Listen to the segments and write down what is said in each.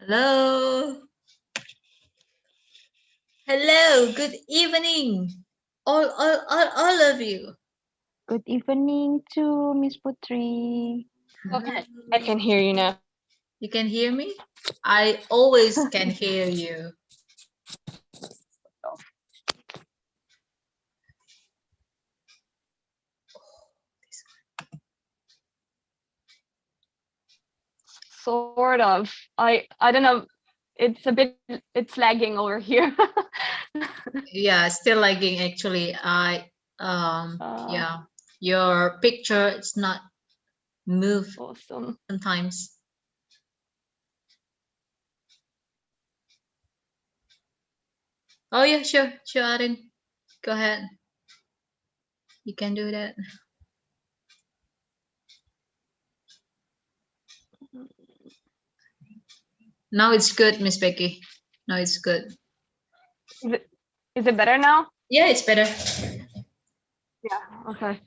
Hello. Hello. Good evening. All of you. Good evening to Miss Putri. Okay, I can hear you now. You can hear me? I always can hear you. Sort of. I don't know. It's lagging over here. Yeah, still lagging actually. Yeah. Your picture is not move Awesome. sometimes. Oh yeah, sure, Arin. Go ahead. You can do that. Now it's good, Miss Becky. Now it's good. Is it better now? Yeah, it's better. Yeah. Okay.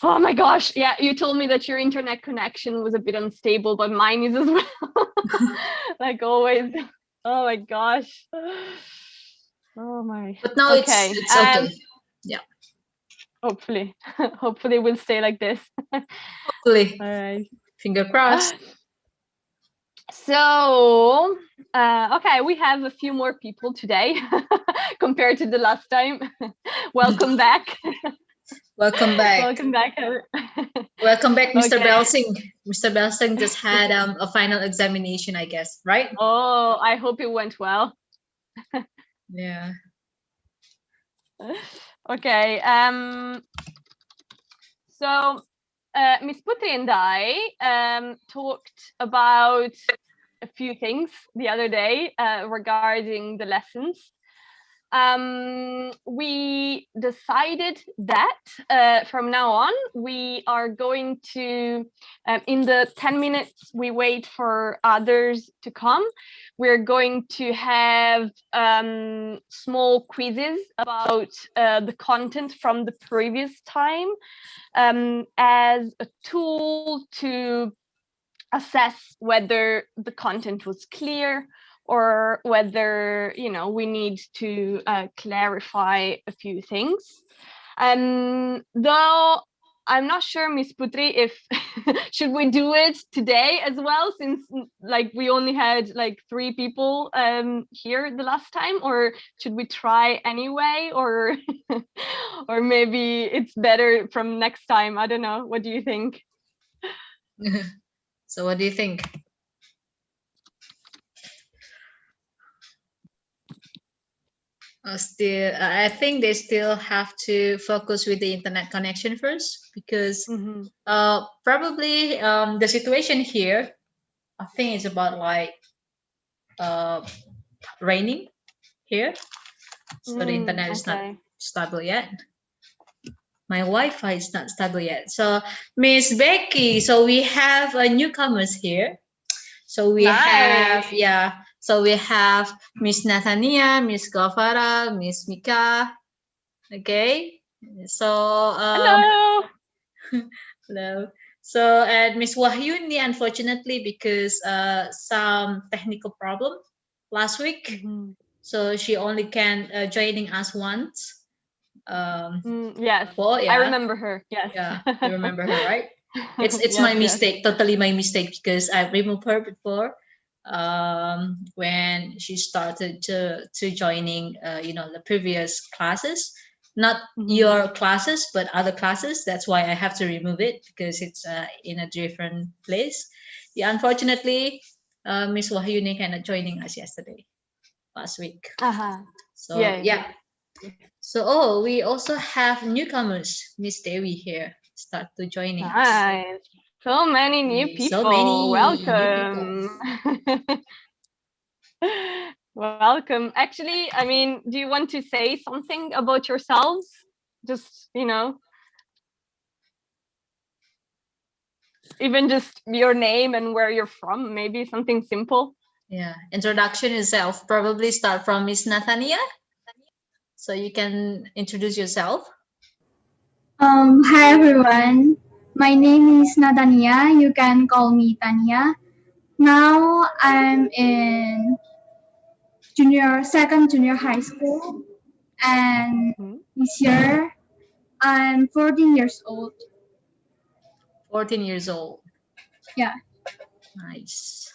Oh my gosh. Yeah, you told me that your internet connection was a bit unstable, but mine is as well. Like always. Oh my gosh. Oh my. But now okay. it's okay. Yeah. Hopefully. Hopefully we'll stay like this. Hopefully. All right. Finger crossed. So, okay, we have a few more people today compared to the last time. Welcome back. Welcome back. Welcome back. Welcome back, Mr. Okay. Belsing. Mr. Belsing just had a final examination, I guess, right? Oh, I hope it went well. Yeah. Okay. So Miss Putri and I talked about a few things the other day regarding the lessons. We decided that from now on we are going to in the 10 minutes we wait for others to come, we're going to have small quizzes about the content from the previous time as a tool to assess whether the content was clear or whether we need to clarify a few things. Though I'm not sure, Miss Putri, if should we do it today as well, since like we only had like 3 people here the last time, or should we try anyway, or or maybe it's better from next time? I don't know. What do you think? So what do you think? I think they still have to focus with the internet connection first, because probably the situation here, I think it's about like raining here, so the internet is not stable yet. My Wi-Fi is not stable yet. So Miss Becky, so we have newcomers here. So we have So we have Miss Nathania, Miss Gavara, Miss Mika. Okay. So Hello. hello. So and Miss Wahyuni, unfortunately, because some technical problem last week, so she only can joining us once. Yes, I remember her. Yes. Yeah, you remember her, right? It's Yes, my mistake, totally my mistake, because I removed her before when she started to joining the previous classes, not your classes but other classes. That's why I have to remove it, because it's in a different place. Yeah, unfortunately, Miss Wahyuni cannot joining us yesterday, last week. So yeah. So we also have newcomers, Miss Dewi here, start to joining us. Nice. So many new people. So many welcome. Welcome. Actually, I mean, do you want to say something about yourselves? Just, even just your name and where you're from, maybe something simple. Yeah, introduction itself. Probably start from Miss Nathania. So you can introduce yourself. Hi everyone. My name is Natania. You can call me Tania. Now I'm in second junior high school, and this year I'm 14 years old. 14 years old. Yeah. Nice.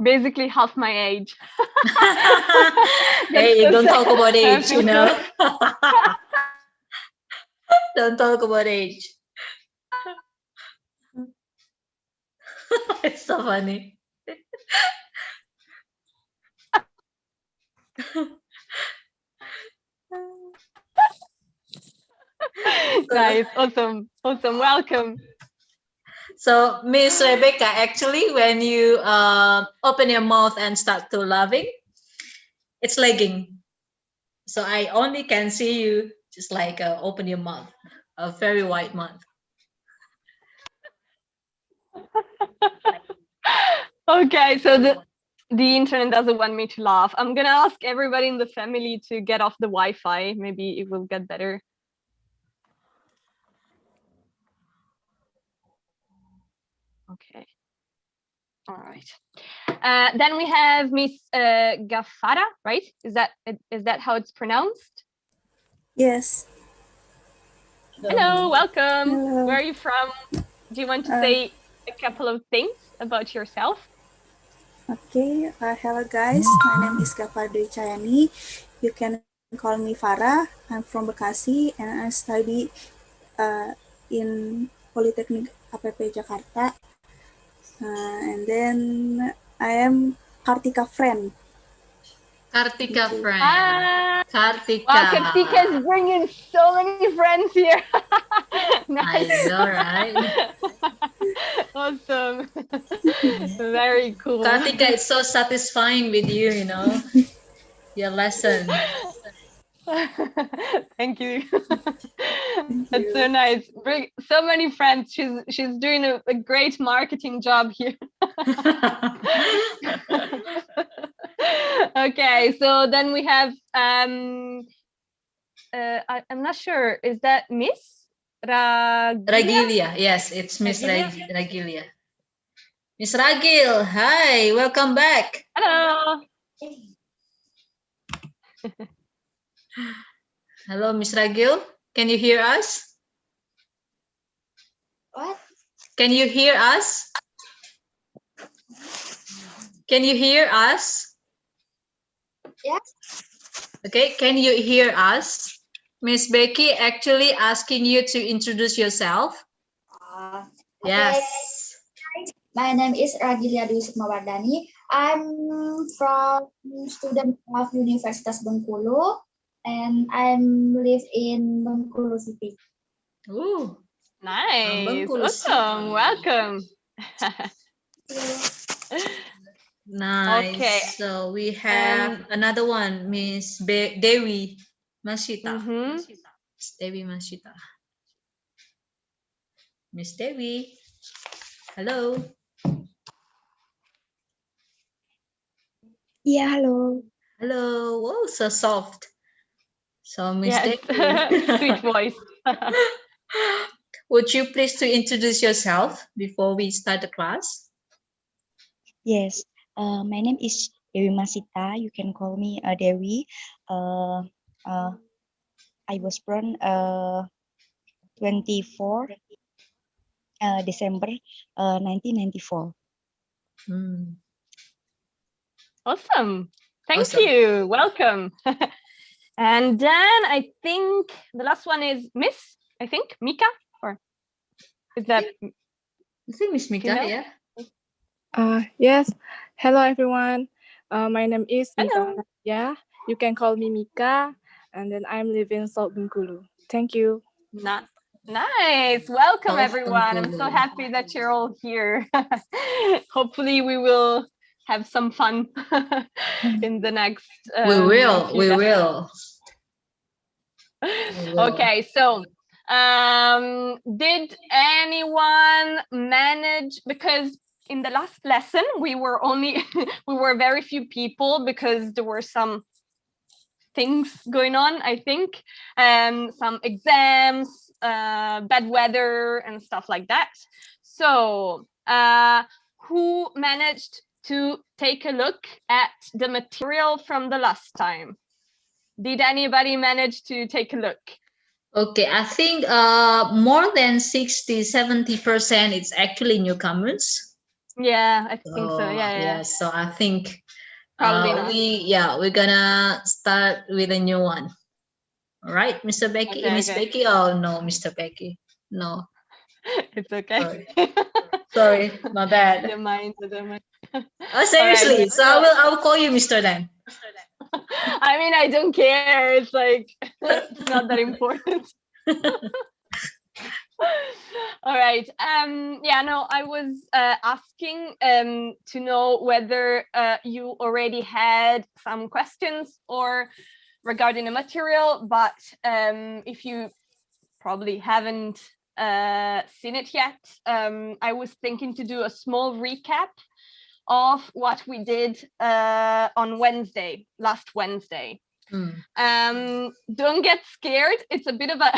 Basically half my age. Hey, don't talk about age, feel you know. Don't talk about age. It's so funny. Nice, awesome, welcome. So, Miss Rebecca, actually, when you open your mouth and start to laughing, it's lagging. So I only can see you just like open your mouth, a very wide mouth. Okay, so the internet doesn't want me to laugh. I'm gonna ask everybody in the family to get off the Wi-Fi. Maybe it will get better. Okay. All right. Then we have Miss Gafara, right? Is that how it's pronounced? Yes. Hello, welcome. Hello. Where are you from? Do you want to say a couple of things about yourself? Okay. Hello, guys. My name is Gafar Dwi Chayani. You can call me Farah. I'm from Bekasi, and I study in Polytechnic APP Jakarta. And then I am Kartika friend. Kartika friend. Ah, Kartika. wow, Kartika is bringing so many friends here. Nice. I know, right? Awesome. Very cool. Kartika, it's so satisfying with you, you know, your lesson. Thank you. That's so nice. Bring so many friends. She's doing a great marketing job here. Okay, so then we have I'm not sure, is that Miss Ragilia? Yes, it's Miss Ragilia. Miss Ragil, hi, welcome back. Hello. Hello, Miss Ragil. Can you hear us? What? Can you hear us? Can you hear us? Yes. Okay, can you hear us? Miss Becky actually asking you to introduce yourself. Yes. Okay. My name is Ragilia Dwi Sukmawardani. I'm from student of Universitas Bengkulu, and I live in Bengkulu City. Ooh, nice. Bengkulu Awesome. Welcome. Nice. Okay. So we have another one, Miss Dewi Masita. Dewi Masita. Miss Dewi. Hello. Yeah, hello. Hello. Whoa, so soft. So Miss Yes. Dewi. Sweet voice. Would you please to introduce yourself before we start the class? Yes. My name is Dewi Masita. You can call me Dewi. I was born 24 December 1994. Awesome. Thank Awesome. you. Welcome. And then I think the last one is Miss, I think, Mika, or is that? I think Miss Mika, female? Yeah. Yes. Hello, everyone. My name is Hello. Mika. Yeah, you can call me Mika, and then I'm living in South Bengkulu. Thank you. Nice. Welcome, South everyone. I'm so Bengkulu. happy that you're all here. Hopefully, we will have some fun in the next. We will. Okay, so did anyone manage, because in the last lesson we were very few people because there were some things going on, I think, some exams, bad weather and stuff like that. So who managed to take a look at the material from the last time? Did anybody manage to take a look? Okay, I think more than 60-70% it's actually newcomers. Yeah, I think so. Yeah. So I think Probably not. we're gonna start with a new one. All right, Mr. Becky, Miss Okay. Becky. Oh no, Mr. Becky. No, It's okay. sorry, my bad. Don't mind. Oh, seriously. Alright, So I will call you Mr. then. I mean, I don't care. It's like it's not that important. All right. Yeah, no, I was asking to know whether you already had some questions or regarding the material, but if you probably haven't seen it yet, I was thinking to do a small recap of what we did on Wednesday, last Wednesday. Don't get scared. It's a bit of a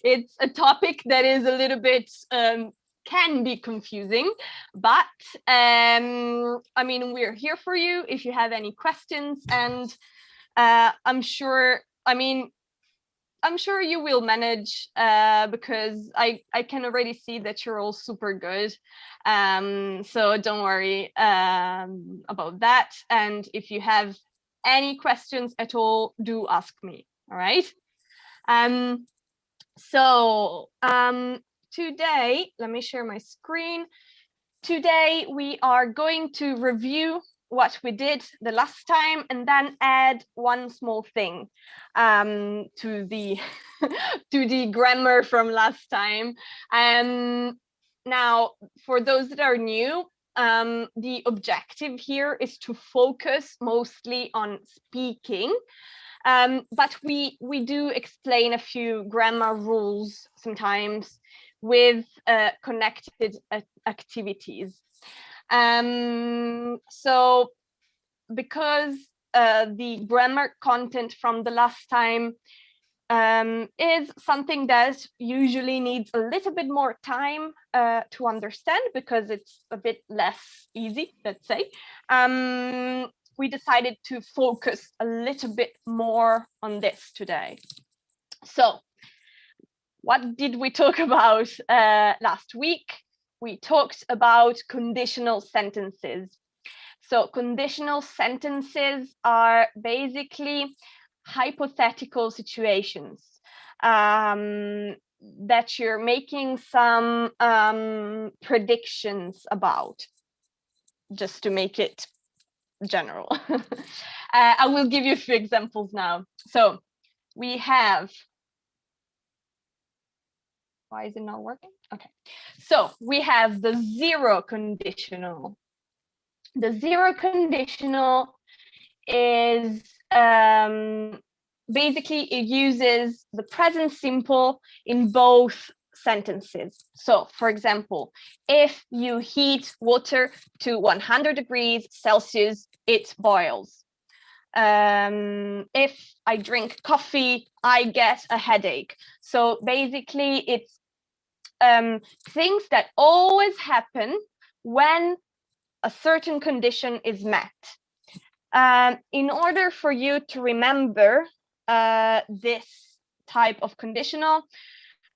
it's a topic that is a little bit can be confusing, but I mean, we're here for you if you have any questions, and I'm sure you will manage because I can already see that you're all super good. So don't worry about that. And if you have any questions at all, do ask me. All right. Today, let me share my screen. Today, we are going to review what we did the last time and then add one small thing to the to the grammar from last time. Now, for those that are new, the objective here is to focus mostly on speaking. But we do explain a few grammar rules sometimes with connected activities. So because the grammar content from the last time is something that usually needs a little bit more time to understand because it's a bit less easy, let's say, we decided to focus a little bit more on this today. So what did we talk about last week? We talked about conditional sentences. So conditional sentences are basically hypothetical situations that you're making some predictions about, just to make it general. I will give you a few examples now. So we have, why is it not working? Okay, so we have the zero conditional. The zero conditional is basically it uses the present simple in both sentences. So for example, if you heat water to 100 degrees Celsius, it boils. If I drink coffee, I get a headache. So basically it's things that always happen when a certain condition is met. In order for you to remember this type of conditional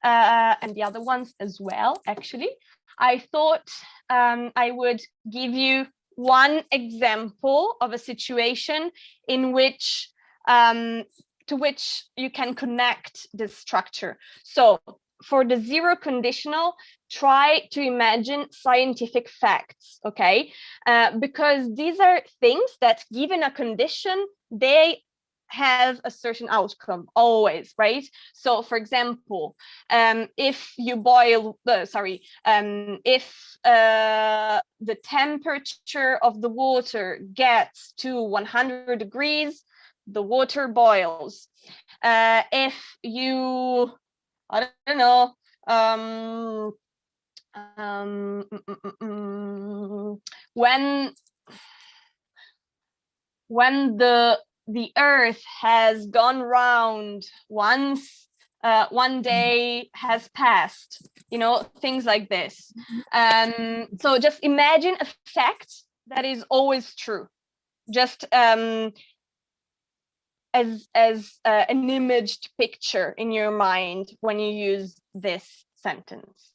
and the other ones as well, actually, I thought I would give you one example of a situation in which to which you can connect this structure. So for the zero conditional, try to imagine scientific facts, okay? Because these are things that, given a condition, they have a certain outcome always, right? So for example, if you boil, if the temperature of the water gets to 100 degrees, the water boils. If you, I don't know, when the earth has gone round once one day has passed, you know, things like this. So just imagine a fact that is always true, just as an imaged picture in your mind when you use this sentence.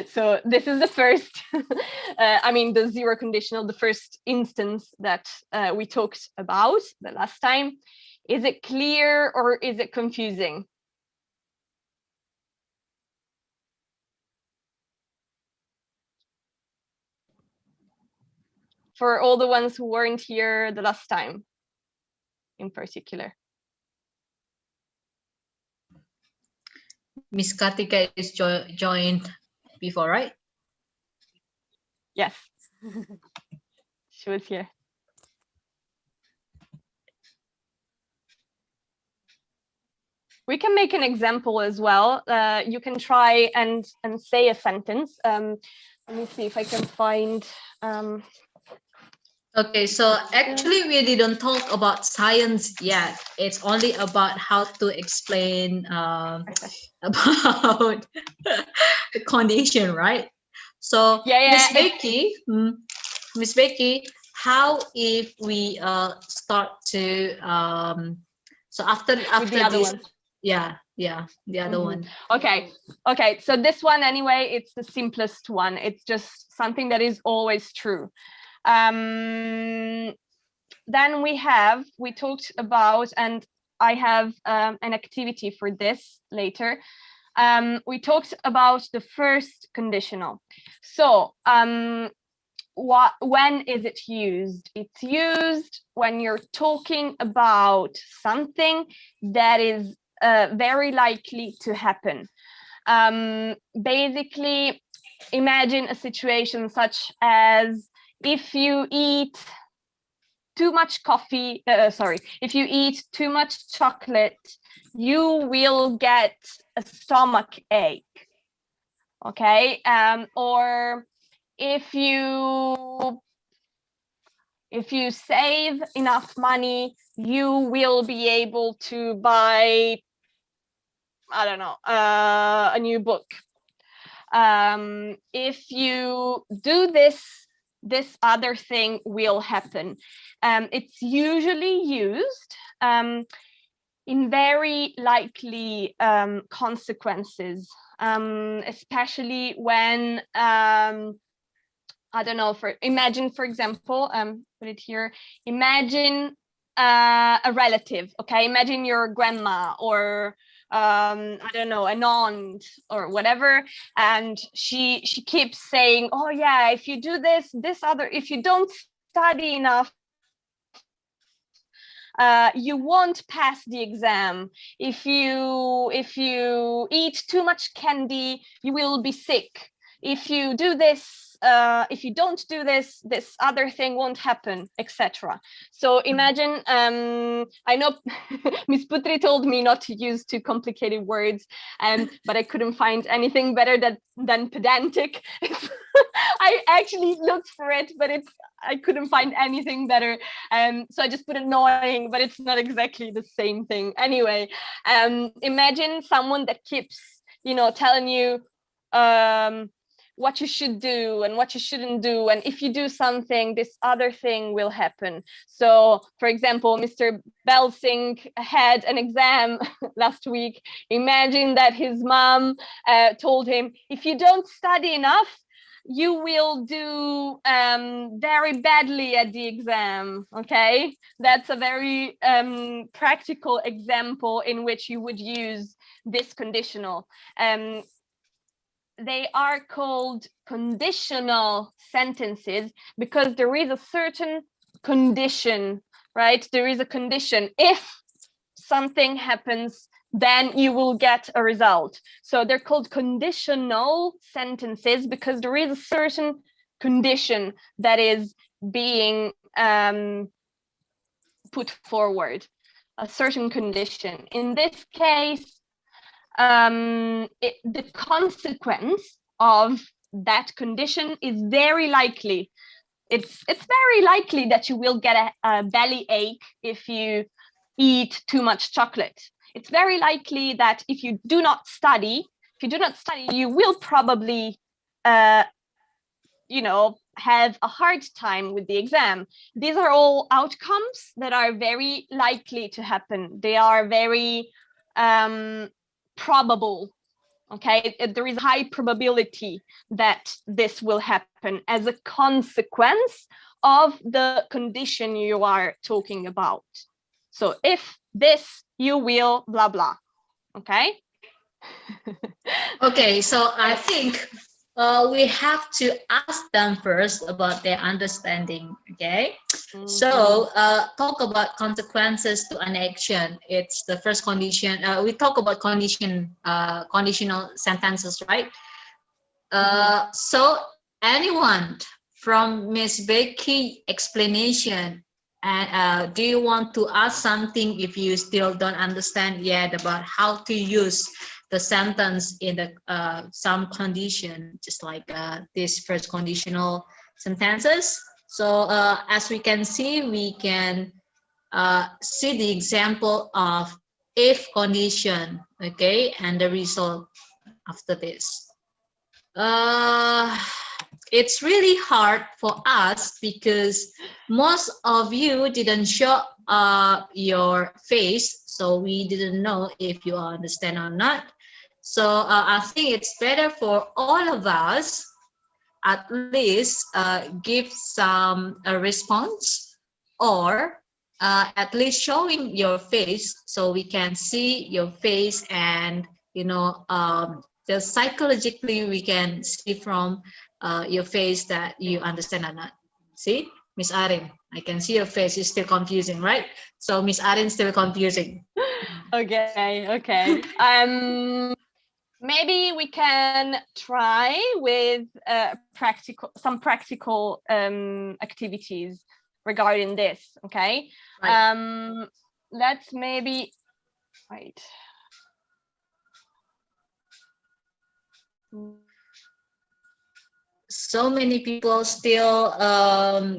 So this is the first, I mean, the zero conditional, the first instance that we talked about the last time. Is it clear or is it confusing? For all the ones who weren't here the last time, in particular. Miss Kartika is joined before, right? Yes, she was here. We can make an example as well. You can try and say a sentence. Let me see if I can find. Okay, so actually we didn't talk about science yet. It's only about how to explain about the condition, right? So Miss Becky, how if we start to so after the other this one. the other one. Okay, so this one anyway, it's the simplest one. It's just something that is always true. Then we talked about, and I have an activity for this later. We talked about the first conditional. So when is it used? It's used when you're talking about something that is very likely to happen. Basically, imagine a situation such as if you eat too much coffee, if you eat too much chocolate, you will get a stomach ache. Okay, or if you save enough money, you will be able to buy, I don't know, a new book. If you do this other thing will happen. It's usually used in very likely consequences, especially when I don't know, imagine, for example, put it here, imagine a relative, okay? Imagine your grandma or I don't know, an aunt or whatever, and she keeps saying, oh yeah, if you do this other, if you don't study enough, you won't pass the exam. If you eat too much candy, you will be sick. If you do this, if you don't do this other thing won't happen, etc. So imagine, I know Miss Putri told me not to use too complicated words, but I couldn't find anything better than pedantic. I actually looked for it, but I couldn't find anything better. So I just put annoying, but it's not exactly the same thing. Anyway, imagine someone that keeps, telling you what you should do and what you shouldn't do, and if you do something, this other thing will happen. So, for example, Mr. Belsing had an exam last week. Imagine that his mom told him, if you don't study enough, you will do very badly at the exam. Okay, that's a very practical example in which you would use this conditional. They are called conditional sentences because there is a certain condition, right? There is a condition. If something happens, then you will get a result. So they're called conditional sentences because there is a certain condition that is being put forward, a certain condition. In this case, the consequence of that condition is very likely. It's very likely that you will get a belly ache if you eat too much chocolate. It's very likely that if you do not study, you will probably, have a hard time with the exam. These are all outcomes that are very likely to happen. They are very probable. Okay, there is a high probability that this will happen as a consequence of the condition you are talking about. So if this, you will blah blah. Okay. Okay, so I think we have to ask them first about their understanding. Okay, so talk about consequences to an action. It's the first condition. We talk about conditional sentences, right? So anyone from Miss Becky explanation, and do you want to ask something if you still don't understand yet about how to use the sentence in the some condition, just like this first conditional sentences? So as we can see, we can see the example of if condition, okay, and the result after this. It's really hard for us because most of you didn't show your face, so we didn't know if you understand or not. So I think it's better for all of us at least give some response, or at least showing your face so we can see your face, and just psychologically we can see from your face that you understand or not. See, Miss Arin, I can see your face is still confusing, right? So Miss Arin still confusing. Okay. Maybe we can try with some practical activities regarding this. Okay. Right. Let's maybe wait. So many people still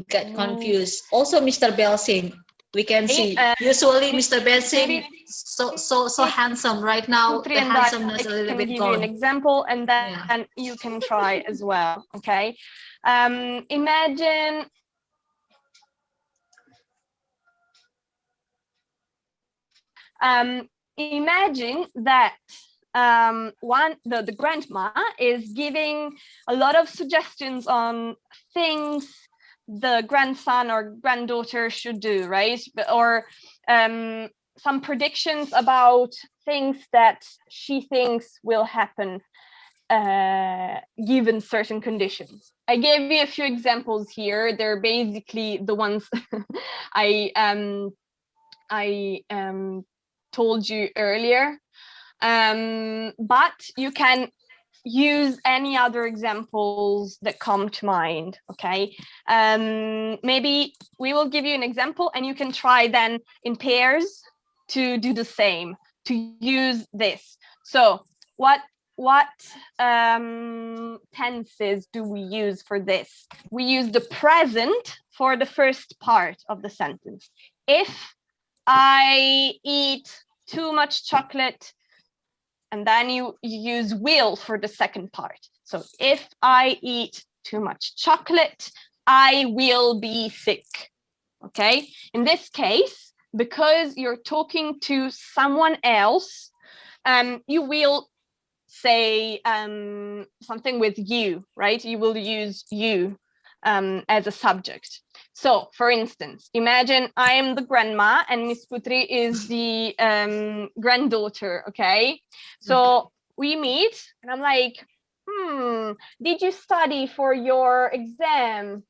get confused. Also, Mr. Belsing, we can see. Usually, Mr. Belsing so handsome right now. The handsomeness a little bit gone. I can give you an example, and then you can try as well. Okay. Imagine. Imagine that the grandma is giving a lot of suggestions on things the grandson or granddaughter should do, right? Or some predictions about things that she thinks will happen given certain conditions. I gave you a few examples here. They're basically the ones I told you earlier, but you can use any other examples that come to mind. Okay, maybe we will give you an example and you can try then in pairs to do the same, to use this. So what tenses do we use for this? We use the present for the first part of the sentence. If I eat too much chocolate, and then you use will for the second part. So if I eat too much chocolate, I will be sick. Okay, in this case, because you're talking to someone else, you will say something with you, right? You will use you as a subject. So, for instance, imagine I am the grandma and Miss Putri is the granddaughter, okay? So we meet and I'm like, did you study for your exam?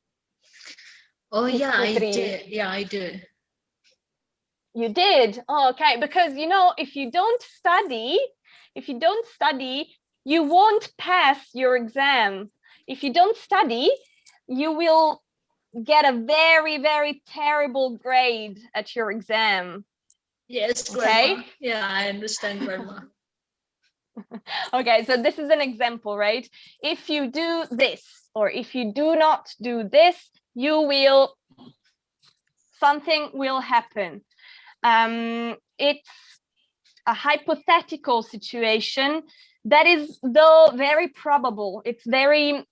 Oh, Miss yeah, Putri? I did. Yeah, I did. You did? Oh, okay, because, if you don't study, you won't pass your exam. If you don't study, you will get a very, very terrible grade at your exam. Yes, okay? Grandma. Yeah, I understand, Grandma. Okay, so this is an example, right? If you do this, or if you do not do this, something will happen. it's a hypothetical situation that is, though, very probable. It's very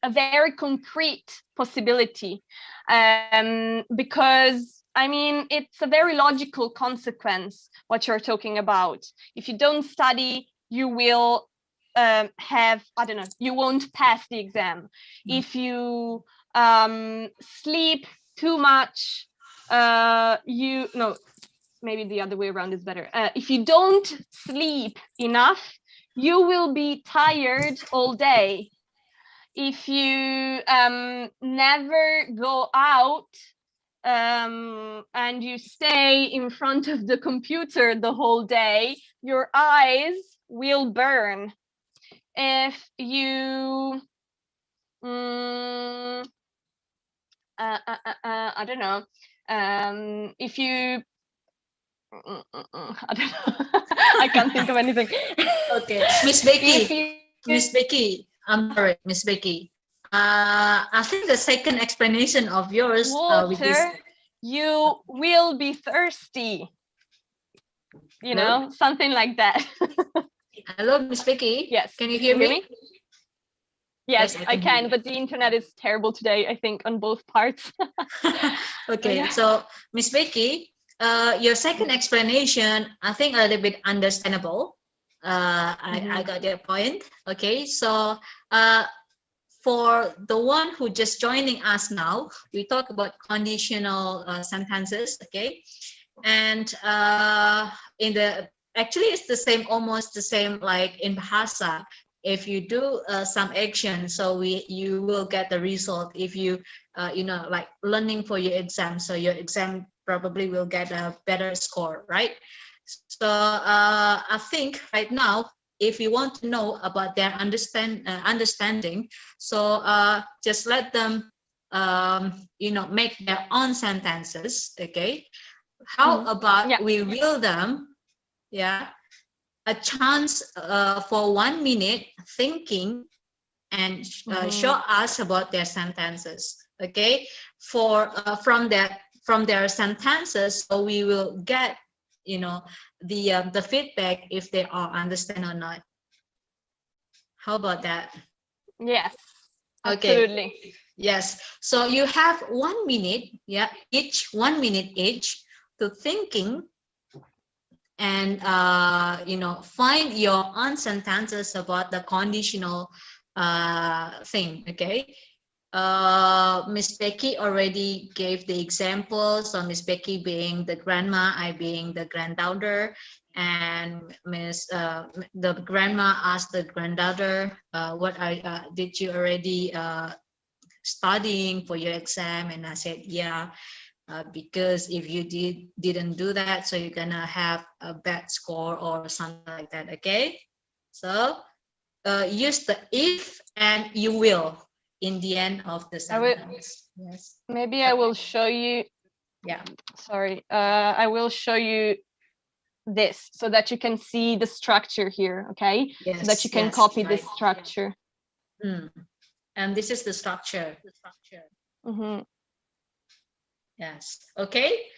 a very concrete possibility, because I mean, it's a very logical consequence what you're talking about. If you don't study, you will have, I don't know, you won't pass the exam. If you sleep too much, maybe the other way around is better. If you don't sleep enough, you will be tired all day. If you never go out and you stay in front of the computer the whole day, your eyes will burn. If you, I don't know, if you, I don't know, I can't think of anything. Okay, Miss Becky, Miss Becky, I'm sorry, Miss Becky. I think the second explanation of yours with this, water, you will be thirsty. You know, something like that. Hello, Miss Becky. Yes. Can you hear me? Yes, I can, but the internet is terrible today, I think, on both parts. Okay, Yeah. so Miss Becky, your second explanation, I think a little bit understandable. I got your point. Okay, so for the one who just joining us now, we talk about conditional sentences. Okay, and in the actually it's the same, almost the same like in Bahasa. If you do some action, so you will get the result. If you like learning for your exam, so your exam probably will get a better score, right? So I think right now, if you want to know about their understanding, so just let them make their own sentences. Okay, how about we will them a chance for 1 minute thinking and show us about their sentences. Okay, for from their sentences, so we will get the feedback if they all understand or not. How about that? Yes. Okay. Absolutely. Yes. So you have 1 minute, each 1 minute each to thinking and find your own sentences about the conditional thing. Okay. Miss Becky already gave the examples. So Miss Becky being the grandma, I being the granddaughter, and the grandma asked the granddaughter, "What did you already studying for your exam?" And I said, "Yeah, because if you didn't do that, so you're gonna have a bad score or something like that." Okay, so use the if and you will in the end of the sentence. Yes. Maybe I will show you. Yeah. Sorry. I will show you this so that you can see the structure here. Okay. Yes, so that you can yes, copy right. this structure. And this is the structure. Mm-hmm. Yes. Okay.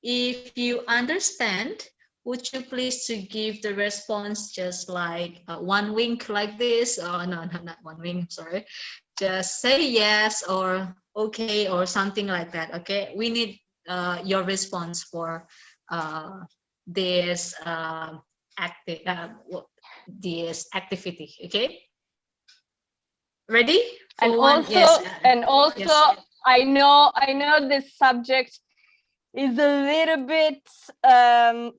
If you understand, would you please to give the response just like one wink like this? Oh, no, not one wink, sorry. Just say yes or okay or something like that. Okay. We need your response for this this activity. Okay. Ready? And one? also, Yes. Yes. I know this subject is a little bit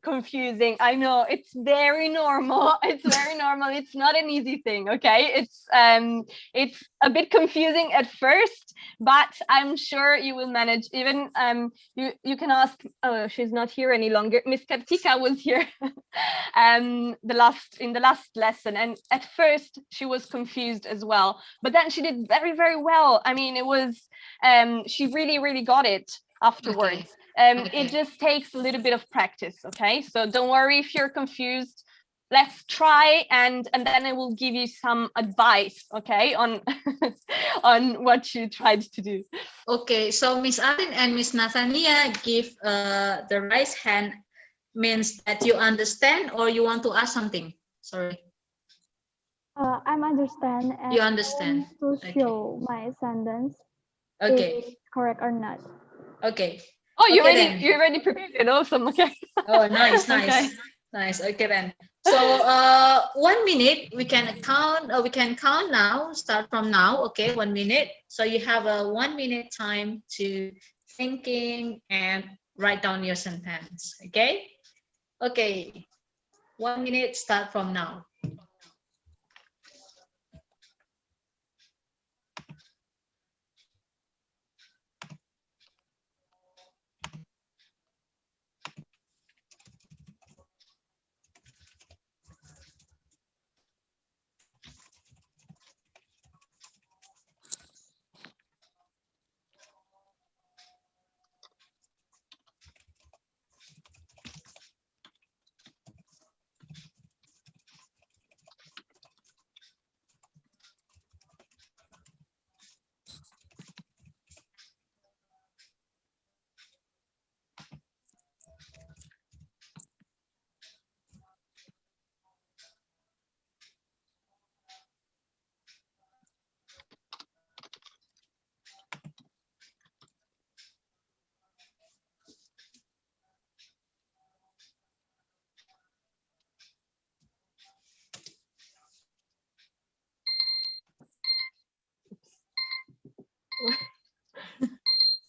confusing. I know it's very normal. It's very normal. It's not an easy thing. Okay, it's a bit confusing at first, but I'm sure you will manage. Even you can ask. Oh, she's not here any longer. Miss Kartika was here in the last lesson, and at first she was confused as well. But then she did very, very well. I mean, it was she really got it afterwards. Okay. It just takes a little bit of practice. Okay, so don't worry if you're confused. let's try, and then I will give you some advice, okay, on on what you tried to do. Okay, so Miss Arin and Miss Nathania give the raise hand means that you understand or you want to ask something. Sorry. I'm understand and You understand. I want to Okay. show my sentence Okay. is correct or not. Okay. Oh, you Okay, then. you already prepared it. Awesome. Okay. Oh, nice, nice, Okay. nice. Okay, then. So 1 minute we can count. We can count now. Start from now. Okay, 1 minute. So you have a 1 minute time to thinking and write down your sentence. Okay. Okay. 1 minute. Start from now.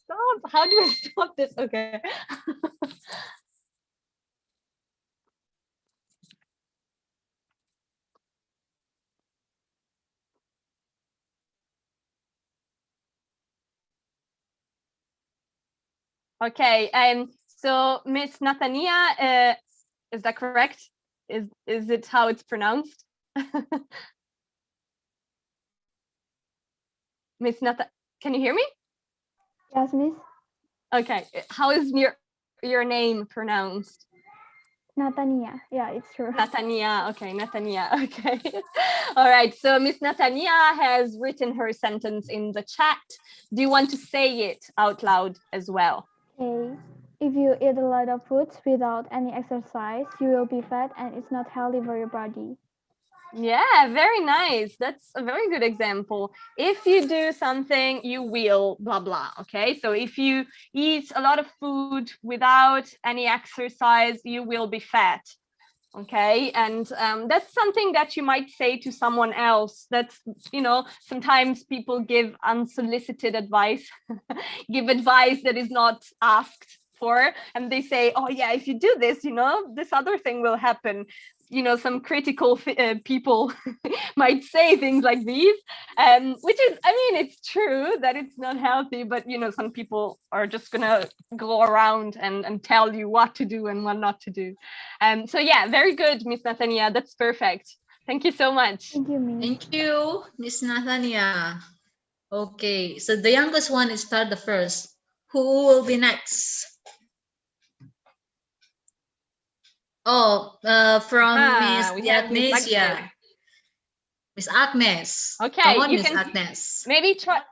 Stop. How do I stop this? Okay. Okay. So Miss Nathania, is that correct? Is it how it's pronounced? Miss Natha, can you hear me? Yes, Miss. Okay. How is your name pronounced? Nathania. Yeah, it's true. Nathania. Okay, Nathania. Okay. All right. So Miss Nathania has written her sentence in the chat. Do you want to say it out loud as well? Okay. If you eat a lot of food without any exercise, you will be fat and it's not healthy for your body. Yeah, very nice. That's a very good example. If you do something, you will blah, blah. Okay. So if you eat a lot of food without any exercise, you will be fat. Okay. And that's something that you might say to someone else. That's, sometimes people give unsolicited advice, give advice that is not asked for. And they say, oh, yeah, if you do this, this other thing will happen. Some critical people might say things like these, which is, it's true that it's not healthy, but some people are just gonna go around and tell you what to do and what not to do. So yeah, very good, Miss Nathania. That's perfect. Thank you so much. Thank you, Miss. Thank you, Miss Nathania. Okay, so the youngest one is start the first. Who will be next? Oh, from Miss We have Miss Agnes, yeah. Agnes. Miss Agnes. Okay, Come on, you Miss can Agnes. maybe try.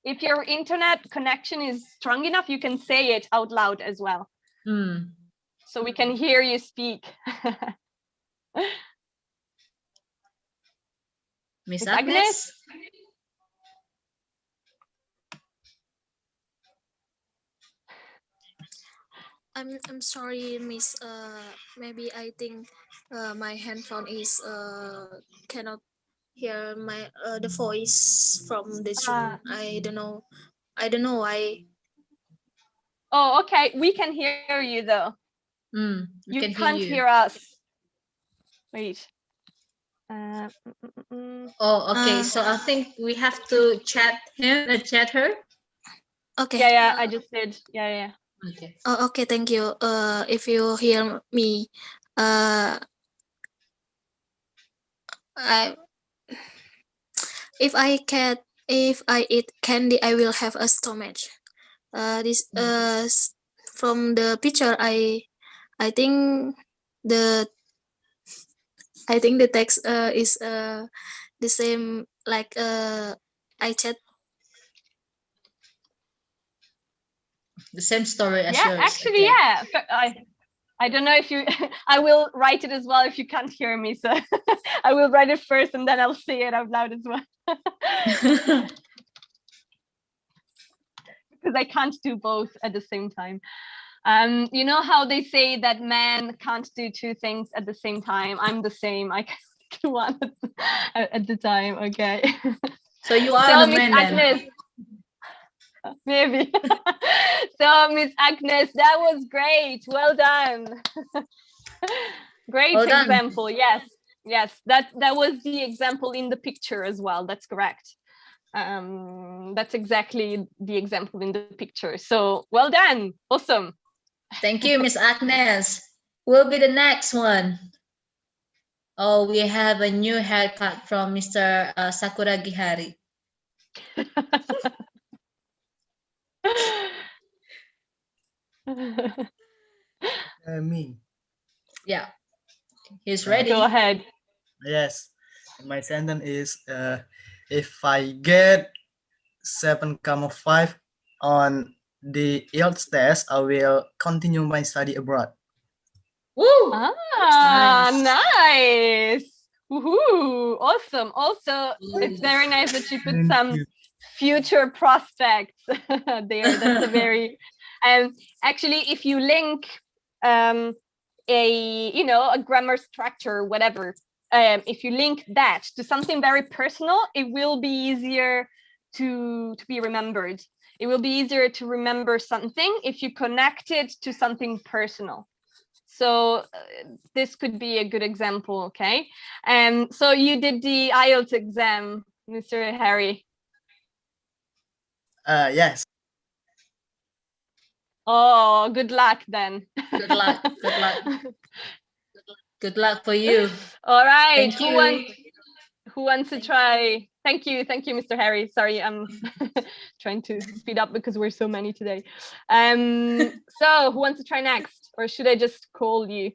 If your internet connection is strong enough, you can say it out loud as well. So we can hear you speak. Miss Agnes? I'm sorry, Miss. Maybe I think my handphone is cannot hear my the voice from this room. I don't know. I don't know why. Oh, okay. We can hear you though. We you can can't hear you. us. Wait. Oh, okay. So I think we have to chat him, chat her. Okay. Yeah. I just did. Yeah. Okay. Oh, okay. Thank you. If you hear me, I if I eat candy, I will have a stomach. This from the picture, I think the I think the text is the same like iChat. The same story as Yeah, yours. actually, Okay. yeah. I don't know if you, I will write it as well if you can't hear me. So I will write it first and then I'll say it out loud as well. Because I can't do both at the same time. You know how they say that man can't do two things at the same time? I'm the same. I can do one at the time. Okay. So you are So the Miss man Agnes, then. maybe. So Miss Agnes, that was great. Well done. Great Well done. example. Yes, yes. That was the example in the picture as well. That's correct. That's exactly the example in the picture. So well done. Awesome. Thank you, Miss Agnes. Will be the next one. Oh, we have a new haircut from Mr. Sakura Gihari. Me. Yeah, he's ready. Go ahead. Yes. My sentence is if I get 7,5 on the IELTS test, I will continue my study abroad. Woo! Ah, nice. Woohoo! Awesome. Also, it's very nice that you put some future prospects there. That's a very actually, if you link a grammar structure, whatever, if you link that to something very personal, it will be easier to be remembered. It will be easier to remember something if you connect it to something personal. So this could be a good example, okay? So you did the IELTS exam, Mr. Harry? Yes. Oh, good luck then. Good luck. Good luck. Good luck for you. All right. Thank you. Who wants to try? Thank you, Mr. Harry. Sorry, I'm trying to speed up because we're so many today. So who wants to try next, or should I just call you?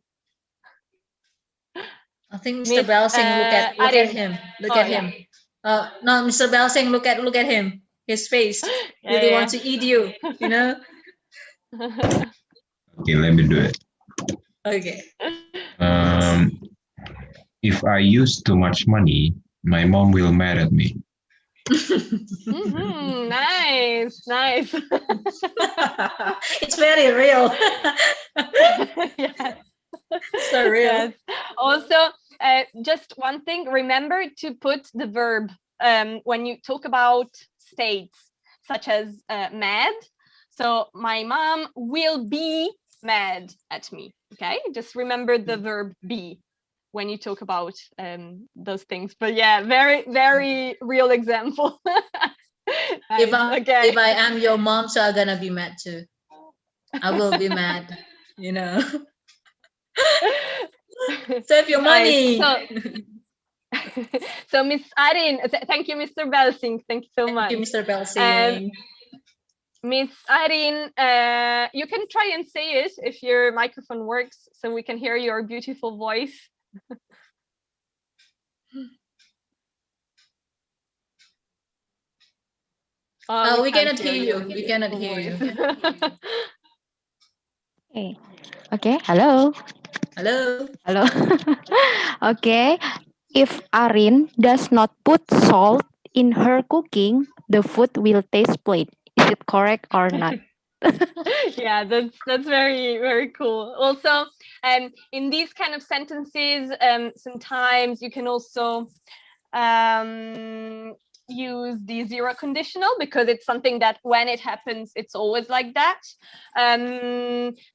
I think Mr. Belsing, look at him. Look at him. No, Mr. Belsing, look at him. His face really wants to eat you. You know. Okay, let me do it. Okay. If I use too much money, my mom will mad at me. Nice. It's very real. Yes. So real. Yes. Also, just one thing, remember to put the verb when you talk about states, such as mad. So my mom will be mad at me. Okay, just remember the verb be when you talk about those things. But yeah, very, very real example. If I am your mom, so I'm gonna be mad too. I will be mad, you know. Save your money. So Miss Arin, thank you, Mr. Belsing. Thank you so much. Thank you, Mr. Belsing. Miss Arin, you can try and say it if your microphone works, so we can hear your beautiful voice. We cannot hear you. We cannot hear you. Okay. Hello. Hello. Hello. Okay. If Arin does not put salt in her cooking, the food will taste plain. Is it correct or not? Yeah, that's very, very cool. Also, in these kind of sentences, sometimes you can also use the zero conditional, because it's something that when it happens, it's always like that.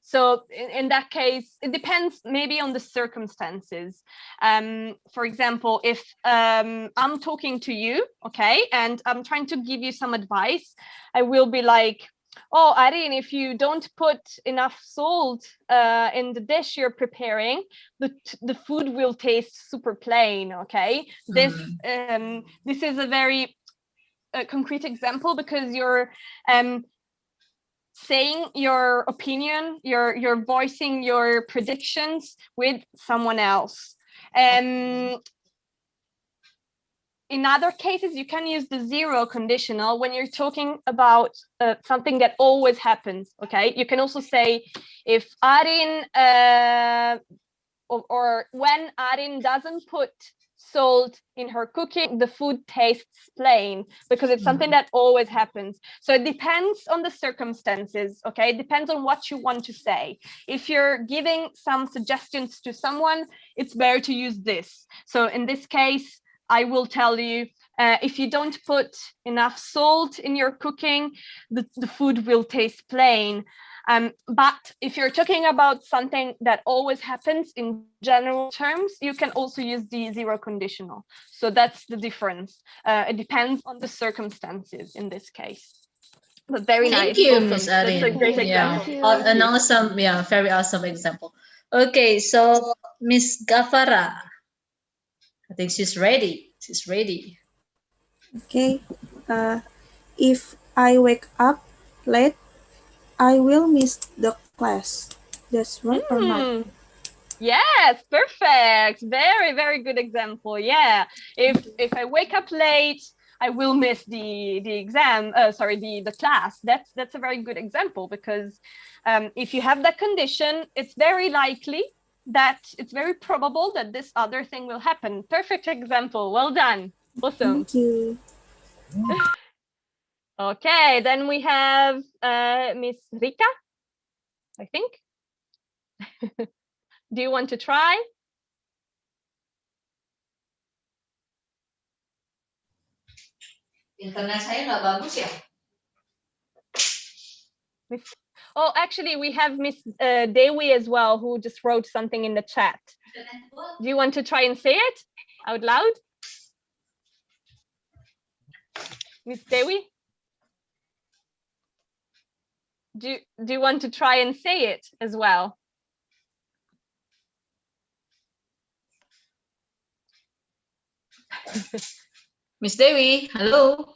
So in that case, it depends maybe on the circumstances. For example, if I'm talking to you, okay, and I'm trying to give you some advice, I will be like, oh, Arin, if you don't put enough salt in the dish you're preparing, the food will taste super plain, okay? This is a very concrete example, because you're saying your opinion, you're voicing your predictions with someone else. In other cases, you can use the zero conditional when you're talking about something that always happens, okay? You can also say if Arin, or when Arin doesn't put salt in her cooking, the food tastes plain, because it's something that always happens. So it depends on the circumstances, okay? It depends on what you want to say. If you're giving some suggestions to someone, it's better to use this. So in this case, I will tell you, if you don't put enough salt in your cooking, the food will taste plain. But if you're talking about something that always happens in general terms, you can also use the zero conditional. So that's the difference. It depends on the circumstances in this case. But very nice. Thank you, Awesome. Miss That's a Arin. great Yeah, example. an awesome, very awesome example. Okay, so Miss Gafara, I think she's ready. She's ready. Okay. If I wake up late, I will miss the class. That's right or not? Yes, perfect. Very, very good example. Yeah. If I wake up late, I will miss the exam. Sorry, the class. That's a very good example, because if you have that condition, it's very likely that it's very probable that this other thing will happen. Perfect example. Well done. Awesome. Thank you. Okay, then we have Miss Rika, I think. Do you want to try? Internet saya nggak bagus ya? Oh, actually, we have Miss Dewi as well, who just wrote something in the chat. Do you want to try and say it out loud? Miss Dewi? Do you want to try and say it as well? Miss Dewi, hello.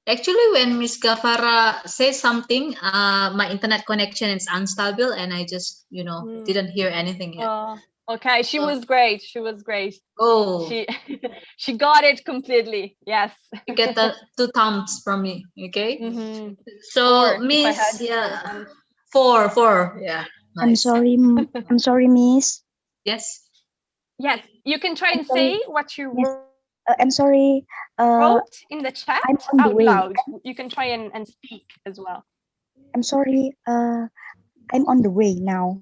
Actually, when Miss Gafara says something, my internet connection is unstable, and I just, didn't hear anything yet. Okay, she was great. She was great. Oh, she got it completely. Yes. You get the 2 thumbs from me. Okay. So, Four, Miss, four. 4. Yeah. I'm Nice. sorry, I'm sorry, Miss. Yes. Yes, you can try and say what you I'm sorry. wrote in the chat I'm on the out way. loud. You can try and speak as well. I'm sorry. I'm on the way now.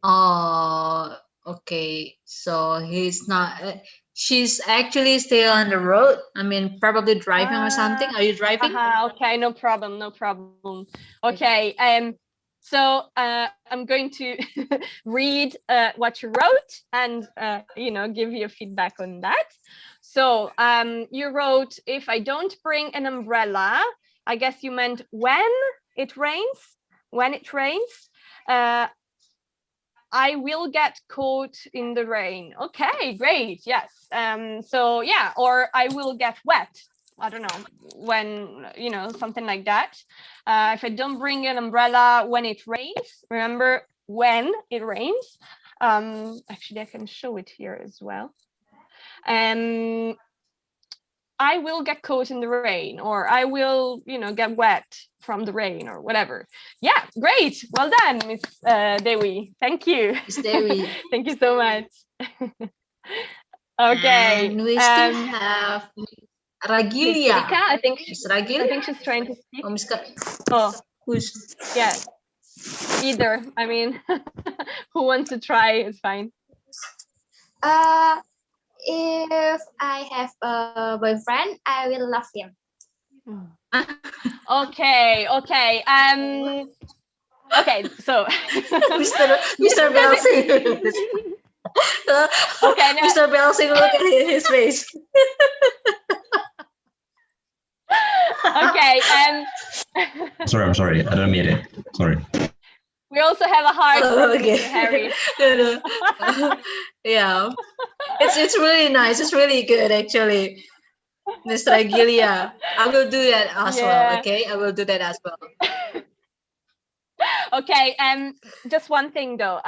Oh, okay. So he's not. She's actually still on the road. I mean, probably driving or something. Are you driving? Okay, no problem, no problem. Okay, so I'm going to read what you wrote and give you feedback on that. So you wrote, if I don't bring an umbrella, I guess you meant when it rains. When it rains, I will get caught in the rain. Okay, great. Yes. So yeah, or I will get wet. I don't know, when, something like that. If I don't bring an umbrella when it rains, remember when it rains. Actually, I can show it here as well. I will get caught in the rain, or I will, get wet from the rain, or whatever. Yeah, great. Well done, Miss Dewi. Thank you. Miss Dewi. Thank you so much. Okay. And we still have Ragilia. Rika, I think Miss Ragilia? she's trying to speak. Oh, Miss Who's? Yeah. Either. I mean, who wants to try is fine. If I have a boyfriend, I will love him. Okay. Okay, so Mr. Belsing. Okay, now, Mr. Belsing, look at his face. Okay, I'm sorry. I don't mean it. Sorry. we also have a heart from Okay. Mr. Harry. No. Yeah, it's really nice. It's really good, actually. Miss Ragilia, I will do that as well. Okay, I will do that as well. Okay, just one thing though.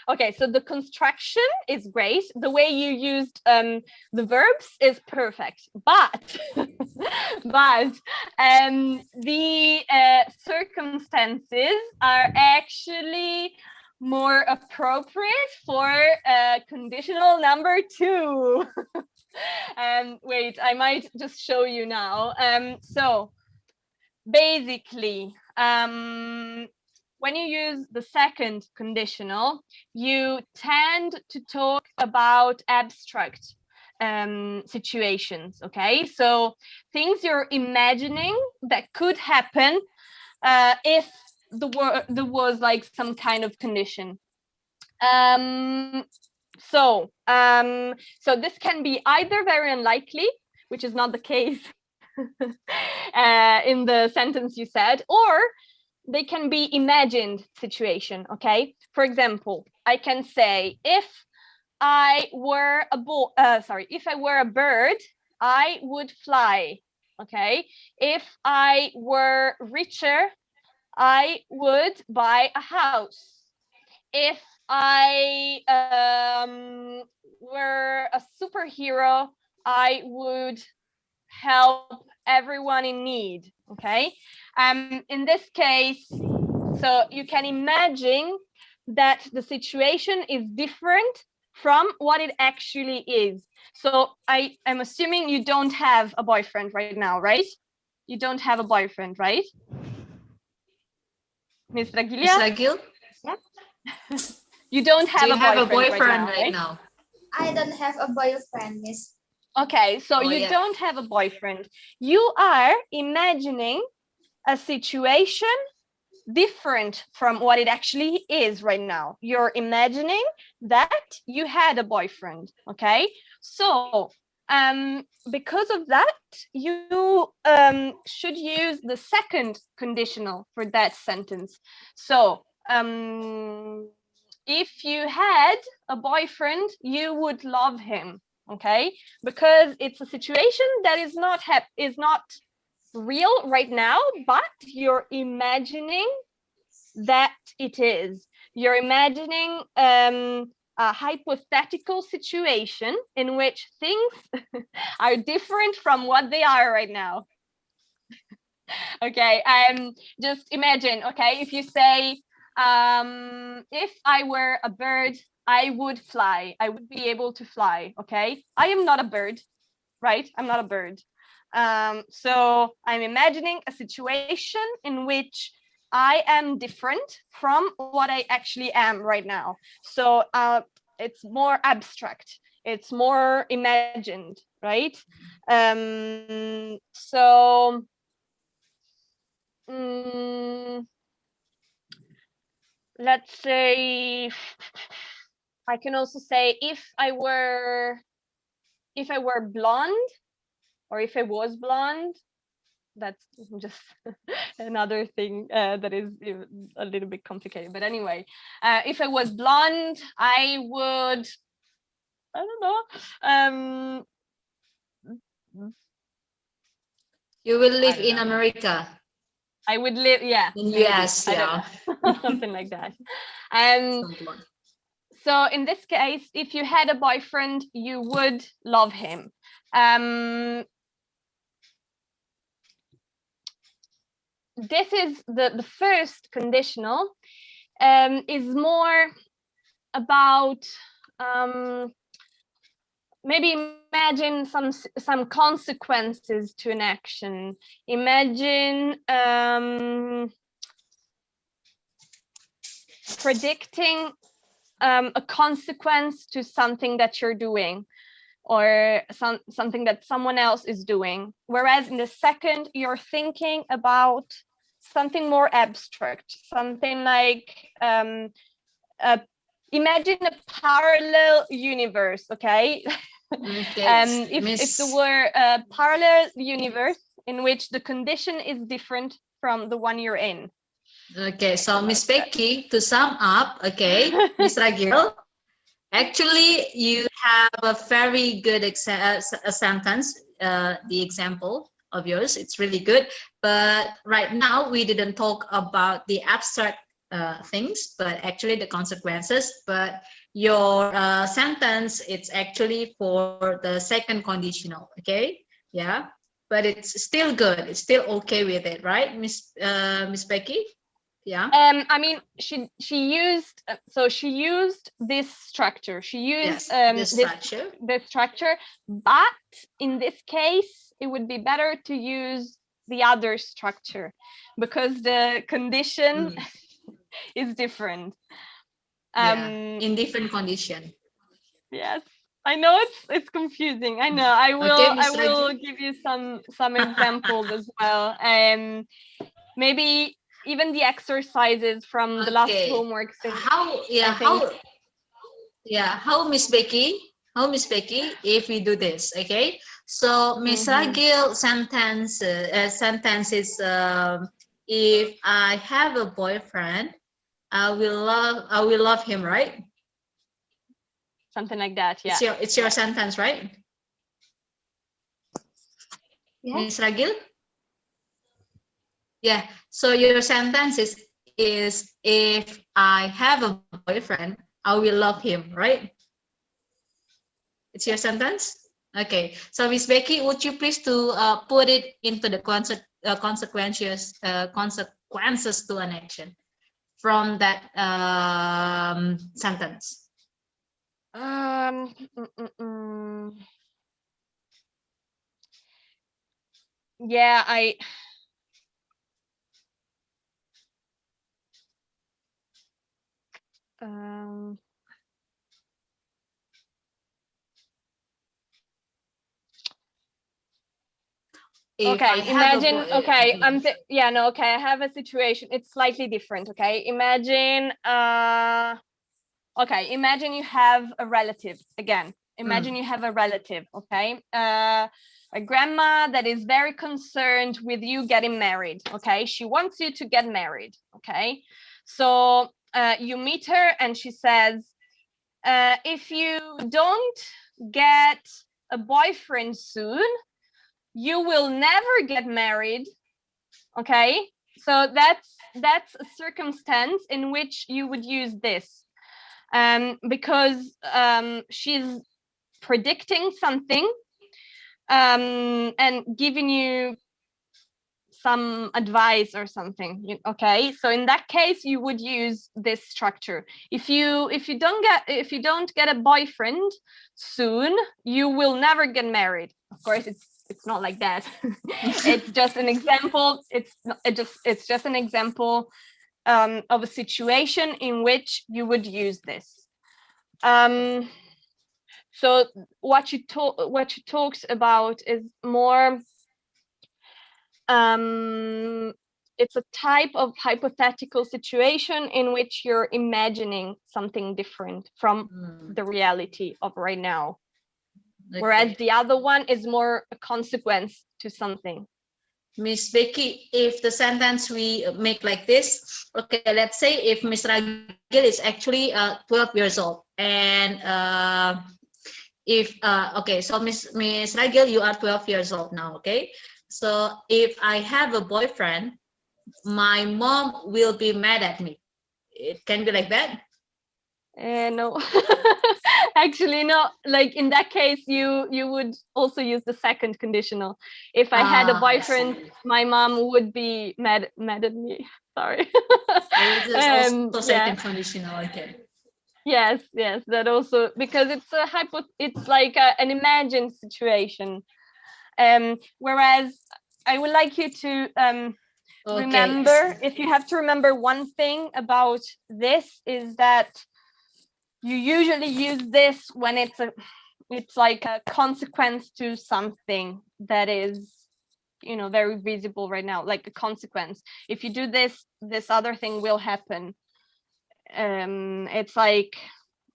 Okay, so the construction is great. The way you used the verbs is perfect, but the circumstances are actually more appropriate for conditional number 2. Wait, I might just show you now. So basically, when you use the second conditional, you tend to talk about abstract situations, okay? So things you're imagining that could happen if there was like some kind of condition. So this can be either very unlikely, which is not the case in the sentence you said, or they can be imagined situation, okay? For example, I can say, if I were a bird, I would fly, okay? If I were richer, I would buy a house. If I were a superhero, I would help everyone in need, okay? In this case, so you can imagine that the situation is different from what it actually is. So I'm assuming you don't have a boyfriend right now, right? You don't have a boyfriend, right? Miss Ragilia? Miss Ragil? Yeah. You don't have Do you have a boyfriend boyfriend right now? I don't have a boyfriend, Miss. Okay, so Oh, you yeah. don't have a boyfriend. You are imagining a situation different from what it actually is right now. You're imagining that you had a boyfriend, okay? So because of that, you should use the second conditional for that sentence. So if you had a boyfriend, you would love him, okay? Because it's a situation that is not real right now, but you're imagining that it is. You're imagining a hypothetical situation in which things are different from what they are right now. Okay, just imagine, okay, if you say, if I were a bird, I would fly. I would be able to fly, okay? I am not a bird, right? I'm not a bird. So I'm imagining a situation in which I am different from what I actually am right now. So it's more abstract. It's more imagined, right? So let's say, I can also say, if I were blonde, or if I was blonde. That's just another thing that is a little bit complicated. But anyway, if I was blonde, I would, I don't know. You will live in America. I would live, yeah. In maybe. US, yeah. Something like that. So in this case, if you had a boyfriend, you would love him. This is the first conditional, is more about maybe imagine some consequences to an action. Imagine predicting a consequence to something that you're doing, or something that someone else is doing. Whereas in the second, you're thinking about something more abstract, something like imagine a parallel universe, okay? If there were a parallel universe in which the condition is different from the one you're in. Okay, so Miss Becky, to sum up, okay, Miss Ragil, actually you have a very good sentence, the example of yours. It's really good. But right now we didn't talk about the abstract things, but actually the consequences. But your sentence, it's actually for the second conditional. Okay, yeah, but it's still good. It's still okay with it, right, Miss Becky? Yeah. I mean, she used she used this structure. She used this structure. This structure, but in this case, it would be better to use the other structure because the condition is different. In different condition. Yes, I know it's confusing. I know. I will give you some examples as well. Maybe even the exercises from the last homework. How Miss Becky? If we do this, okay? So Miss Ragil sentence is if I have a boyfriend, I will love him, right? Something like that. Yeah. It's your sentence, right? Yeah. Miss Ragil? Yeah. So your sentence is if I have a boyfriend, I will love him, right? It's your sentence? Okay. So Miss Becky, would you please to put it into the consequences to an action from that sentence? Yeah, okay, imagine, okay, I have a situation. It's slightly different, okay? Imagine, imagine you have a relative again. Imagine you have a relative, okay? A grandma that is very concerned with you getting married, okay? She wants you to get married, okay? So you meet her and she says, if you don't get a boyfriend soon, you will never get married, okay? So that's a circumstance in which you would use this, because she's predicting something and giving you some advice or something, okay? So in that case, you would use this structure. If you don't get a boyfriend soon, you will never get married. Of course, it's not like that. It's just an example. It's just an example of a situation in which you would use this. So what she talks about is more, it's a type of hypothetical situation in which you're imagining something different from the reality of right now. Okay. Whereas the other one is more a consequence to something. Miss Becky, if the sentence we make like this, okay, let's say if Miss Ragil is actually 12 years old, and so Miss Ragil, you are 12 years old now, okay? So if I have a boyfriend, my mom will be mad at me. It can be like that? No, actually no. Like in that case, you would also use the second conditional. If I had a boyfriend, my mom would be mad at me. Sorry. Also second conditional, okay. Yes, that also, because it's it's like an imagined situation. Whereas I would like you to remember, if you have to remember one thing about this, is that you usually use this when it's like a consequence to something that is, very visible right now, like a consequence. If you do this other thing will happen. It's like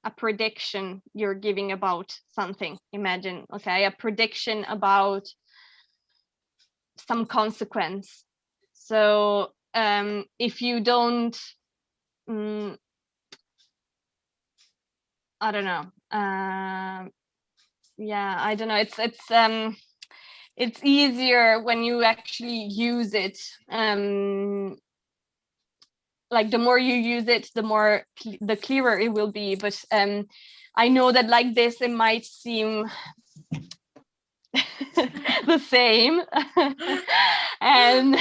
a prediction you're giving about something. Imagine, okay, a prediction about some consequence. So if you don't, I don't know. I don't know. It's it's easier when you actually use it. Like the more you use it, the more the clearer it will be. But I know that like this, it might seem the same. And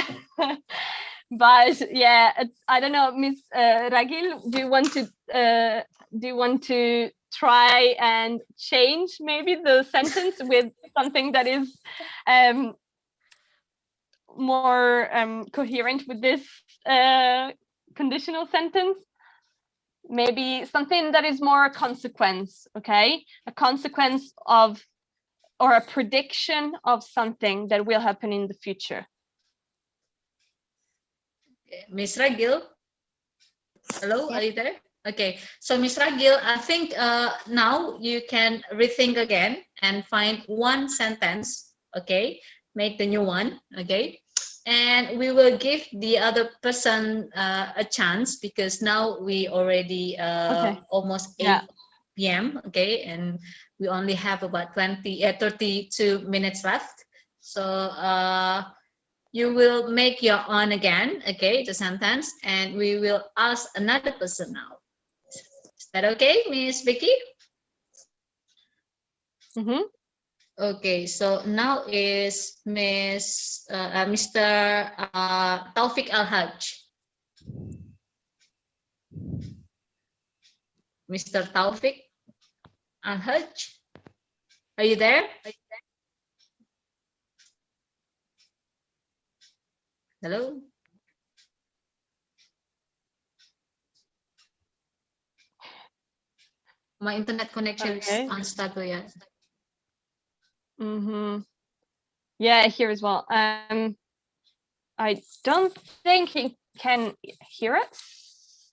but yeah, I don't know, Miss Ragil, do you want to try and change maybe the sentence with something that is more coherent with this conditional sentence? Maybe something that is more a consequence, okay? A consequence of, or a prediction of something that will happen in the future. Miss Ragil, hello, are you there? Okay, so Miss Ragil, I think now you can rethink again and find one sentence, okay? Make the new one, okay? And we will give the other person a chance, because now we already almost 8 p.m. okay, and we only have about 32 minutes left. So you will make your own again, okay, the sentence, and we will ask another person now. Is that okay, Miss Vicky? Okay, so now is Mr. Taufik Al-Hajj. Mr. Taufik Al-Hajj, are you there? Hello? My internet connection is unstable, yeah. Yeah, here as well. I don't think he can hear us.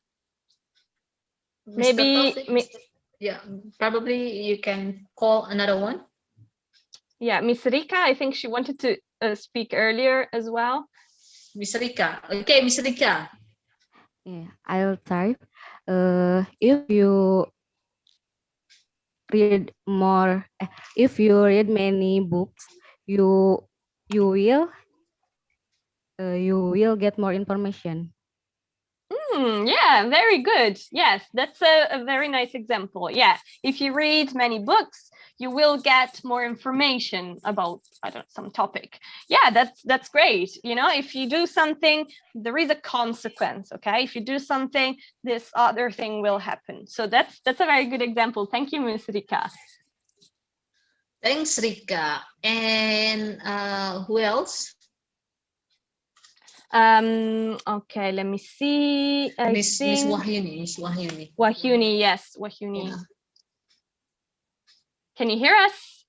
Maybe, yeah, probably you can call another one. Yeah, Miss Rika, I think she wanted to speak earlier as well. Miss Rika, okay, Miss Rika. Yeah, I'll type. If you read more, if you read many books, you will get more information. Yeah, very good. Yes, that's a very nice example. Yeah, if you read many books, you will get more information about, I don't know, some topic. Yeah, that's great. You know, if you do something, there is a consequence. Okay, if you do something, this other thing will happen. So that's a very good example. Thank you, Ms. Rika. Thanks, Rika. And who else? Okay, let me see. Miss Wahyuni. Miss Wahyuni. Wahyuni, yes, Wahyuni. Yeah. Can you hear us?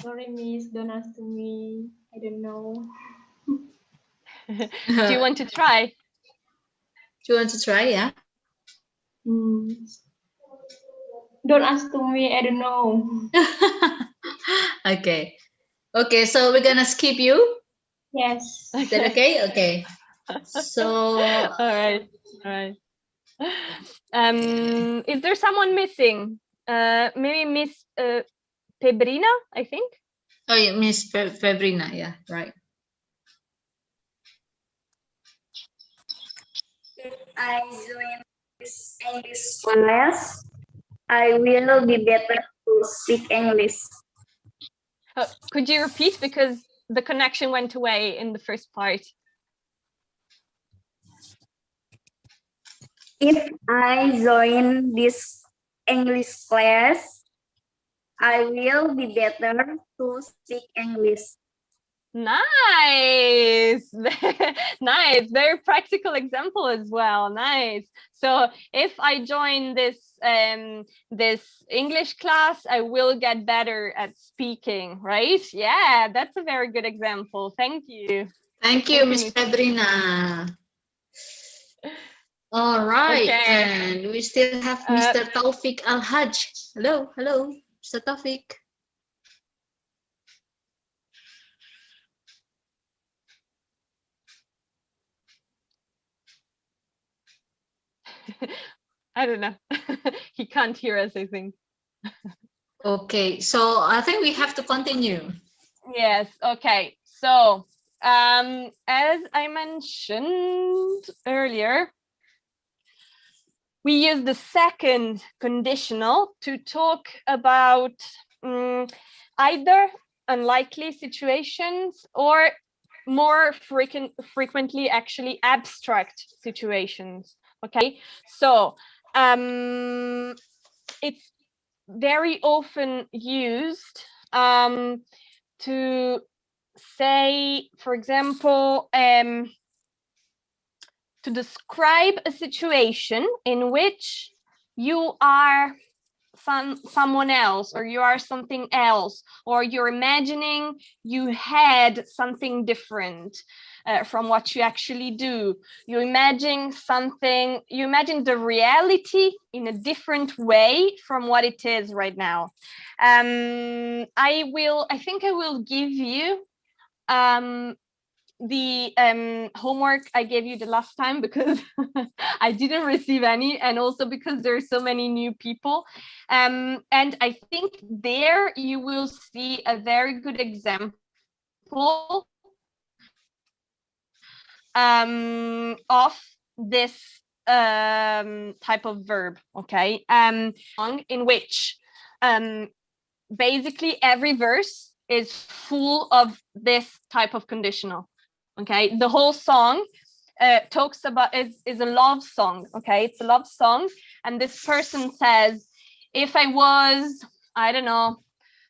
Sorry, Miss, don't ask me. I don't know. Do you want to try? Do you want to try? Yeah. Don't ask to me. I don't know. Okay. Okay, so we're gonna skip you. Yes. Is that okay? Okay. So. All right. All right. Is there someone missing? Maybe Miss Pebrina, I think. Oh yeah, Miss Febrina. Yeah, right. If I join this English class, I will be better to speak English. Could you repeat, because the connection went away in the first part? If I join this English class, I will be better to speak English. Nice. Nice, very practical example as well. Nice. So if I join this this English class, I will get better at speaking, right? Yeah, that's a very good example. Thank you. Thank you, Miss Febrina. All right, okay. And we still have Mr. Taufik Al-Hajj. Hello, hello, Mr. Taufik. I don't know. He can't hear us, I think. Okay, so I think we have to continue. Yes, okay. So, as I mentioned earlier, we use the second conditional to talk about either unlikely situations or more frequently actually abstract situations. Okay, so it's very often used to say, for example, to describe a situation in which you are someone else, or you are something else, or you're imagining you had something different from what you actually do. You imagine something, you imagine the reality in a different way from what it is right now. I think I will give you the homework I gave you the last time, because I didn't receive any, and also because there are so many new people. And I think there you will see a very good example of this type of verb, okay? In which basically every verse is full of this type of conditional. Okay, the whole song talks about is a love song. Okay, it's a love song, and this person says, if I was, I don't know,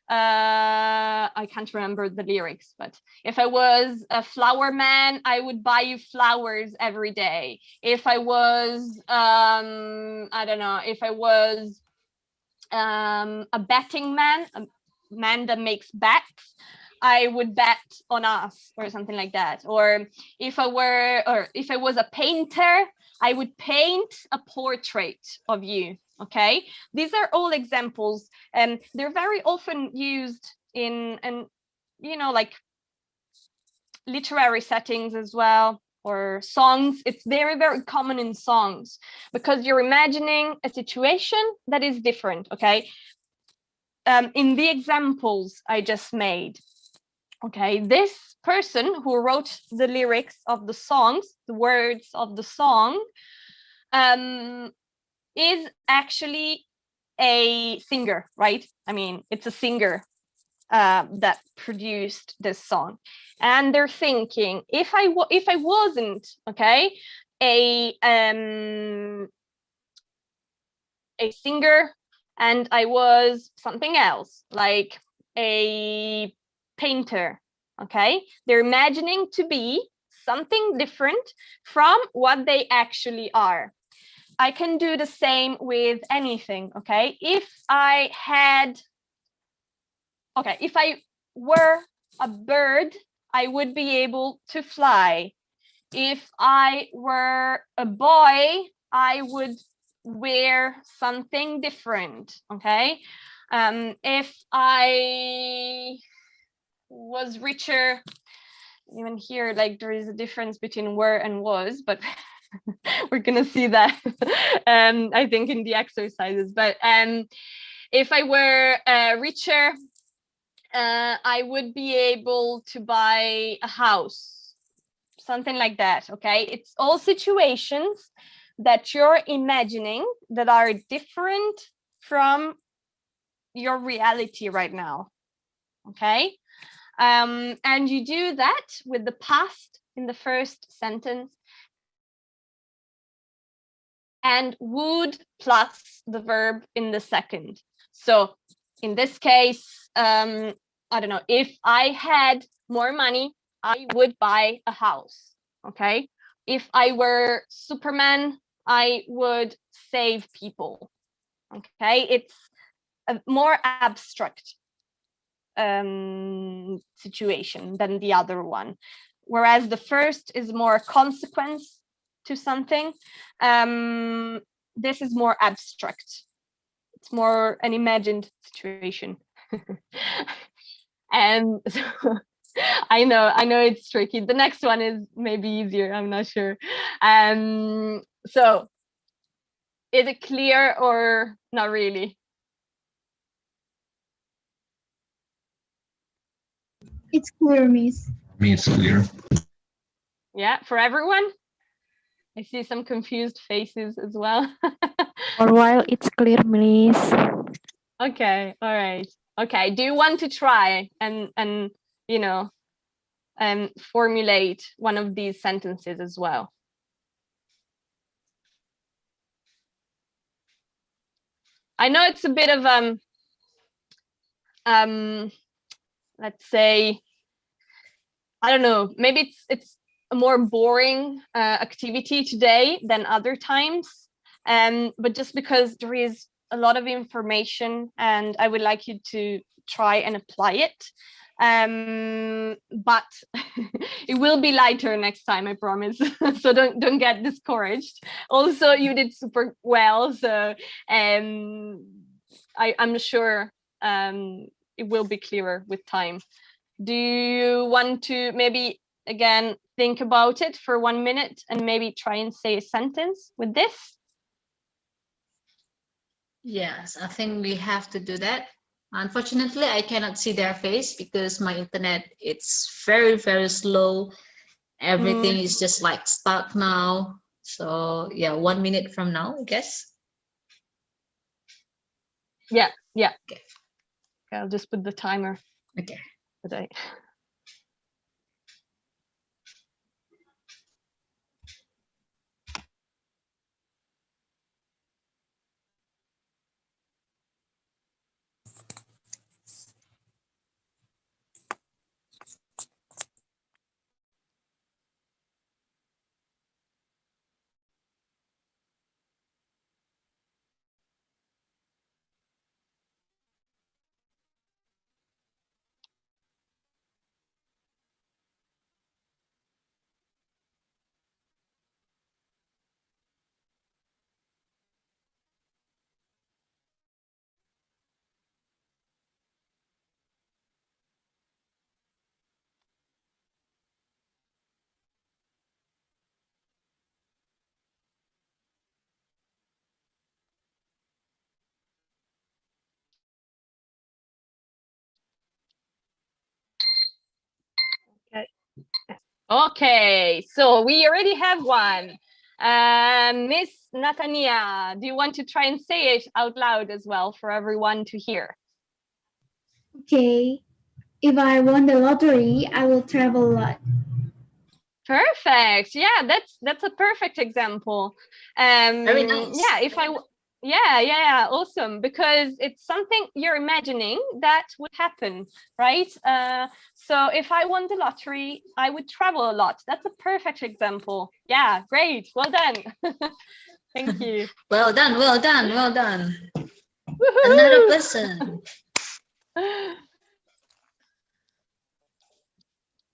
I can't remember the lyrics, but if I was a flower man, I would buy you flowers every day. If I was I don't know, if I was a betting man, a man that makes bets, I would bet on us, or something like that. Or if I was a painter, I would paint a portrait of you. Okay, these are all examples, and they're very often used in like literary settings as well, or songs. It's very, very common in songs, because you're imagining a situation that is different. Okay, in the examples I just made, okay, this person who wrote the lyrics of the songs, the words of the song, is actually a singer, right? I mean, it's a singer that produced this song, and they're thinking, if I wasn't, okay, a singer, and I was something else, like a painter, okay, they're imagining to be something different from what they actually are. I can do the same with anything. Okay, if I were a bird, I would be able to fly. If I were a boy, I would wear something different. Okay, if I was richer, even here, like, there is a difference between were and was, but we're gonna see that I think in the exercises. But if I were richer, I would be able to buy a house, something like that. Okay, it's all situations that you're imagining that are different from your reality right now. Okay, and you do that with the past in the first sentence and would plus the verb in the second. So in this case, I don't know, if I had more money, I would buy a house. Okay, if I were Superman, I would save people. Okay, it's a more abstract situation than the other one, whereas the first is more consequence to something. This is more abstract. It's more an imagined situation. And so, I know it's tricky. The next one is maybe easier, I'm not sure. So Is it clear or not really? It's clear, Miss. Me, it's clear. Yeah, for everyone? I see some confused faces as well. For a while, it's clear, Miss. Okay, all right. Okay, do you want to try and you know, formulate one of these sentences as well? I know it's a bit of let's say, I don't know, maybe it's a more boring activity today than other times, but just because there is a lot of information and I would like you to try and apply it, but it will be lighter next time, I promise. So don't get discouraged. Also, you did super well, so I'm sure it will be clearer with time. Do you want to maybe again think about it for 1 minute and maybe try and say a sentence with this? Yes, I think we have to do that. Unfortunately, I cannot see their face because my internet it's very, very slow. Everything is just like stuck now. So yeah, 1 minute from now, I guess. Yeah. Okay, I'll just put the timer. Okay. Okay, so we already have one. Miss Natania, do you want to try and say it out loud as well for everyone to hear? Okay. If I won the lottery, I will travel a lot. Perfect. Yeah, that's a perfect example. Very nice. Yeah, awesome. Because it's something you're imagining that would happen, right? So if I won the lottery, I would travel a lot. That's a perfect example. Yeah, great. Well done. Thank you. Well done, well done, well done. Another person.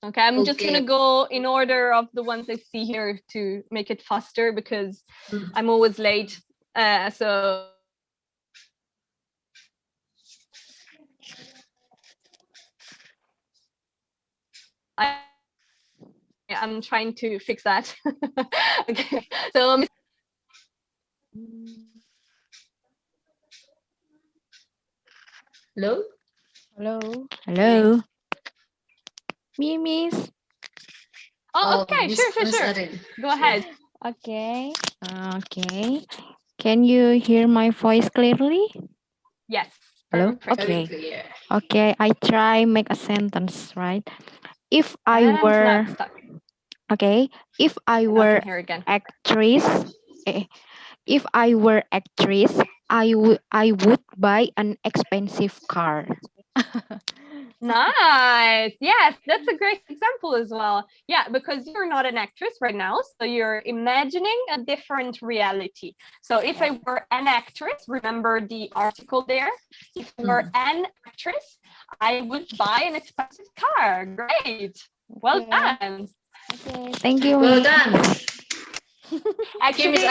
Okay, I'm just gonna go in order of the ones I see here to make it faster because I'm always late. So I'm trying to fix that. Okay, so Hello? Hello. Me, Miss. Oh, okay, sure. Go ahead. Okay. Okay. Can you hear my voice clearly? Yes. Hello? Perfect. Okay. Okay, I try make a sentence, right? If I And were now it's stuck. okay, if I were Here again. actress, if I were actress, I would buy an expensive car. Nice. Yes, that's a great example as well. Yeah, because you're not an actress right now, so you're imagining a different reality. So if I were an actress, remember the article there? If I were an actress, I would buy an expensive car. Great. Well done. Okay, thank you. Well Miss. done. Actually,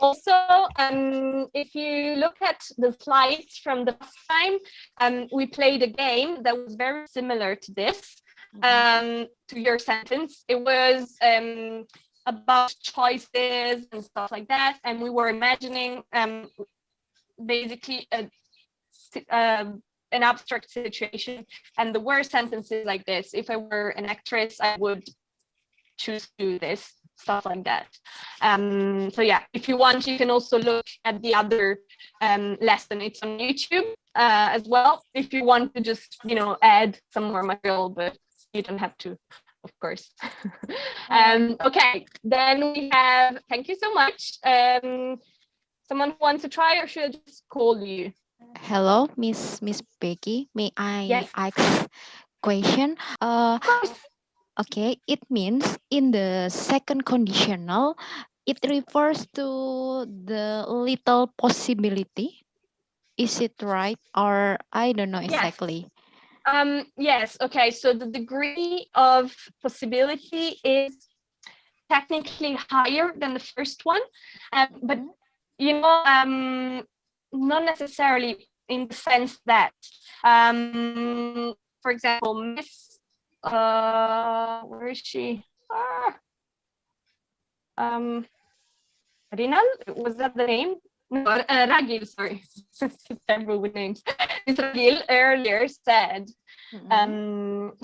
also, if you look at the slides from the last time, we played a game that was very similar to this, to your sentence. It was about choices and stuff like that, and we were imagining basically an abstract situation, and the word sentences like this. If I were an actress, I would choose to do this, stuff like that. So yeah, if you want, you can also look at the other lesson. It's on YouTube as well, if you want to just, you know, add some more material, but you don't have to, of course. Okay, then we have, thank you so much. Someone who wants to try, or should I just call you? Hello, Miss Becky. May I ask question? Okay, it means in the second conditional, it refers to the little possibility. Is it right? Or I don't know exactly. Yes, okay, so the degree of possibility is technically higher than the first one, but you know, not necessarily in the sense that, for example, Miss, where is she? Rinal, was that the name? No, Ragil, sorry. Terrible with names. Miss Ragil earlier said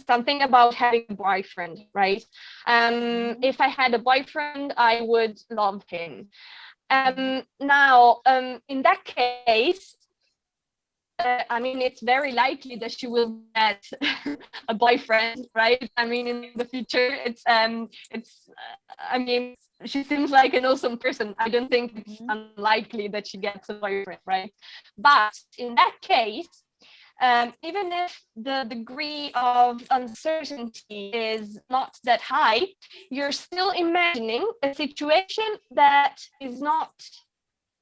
something about having a boyfriend, right? If I had a boyfriend, I would love him. Now, in that case, I mean, it's very likely that she will get a boyfriend, right? I mean, in the future, I mean, she seems like an awesome person. I don't think it's unlikely that she gets a boyfriend, right? But in that case, even if the degree of uncertainty is not that high, you're still imagining a situation that is not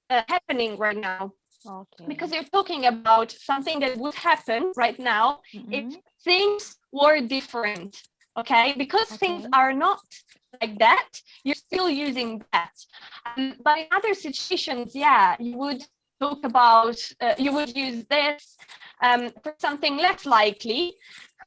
happening right now. Okay. Because you're talking about something that would happen right now if things were different, okay? Because things are not like that, you're still using that. But in other situations, yeah, you would talk about, you would use this for something less likely,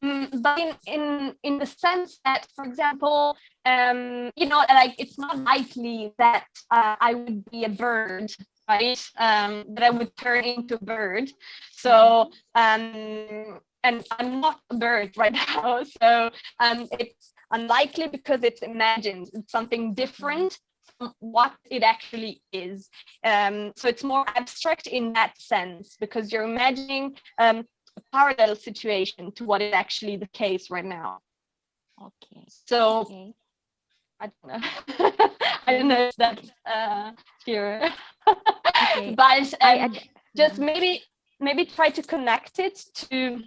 but in the sense that, for example, you know, like it's not likely that I would be a bird, right? That I would turn into a bird. So, and I'm not a bird right now. So it's unlikely because it's imagined. It's something different from what it actually is. So it's more abstract in that sense because you're imagining a parallel situation to what is actually the case right now. Okay. So okay. I don't know. I don't know if that's here. Okay. But just maybe try to connect it to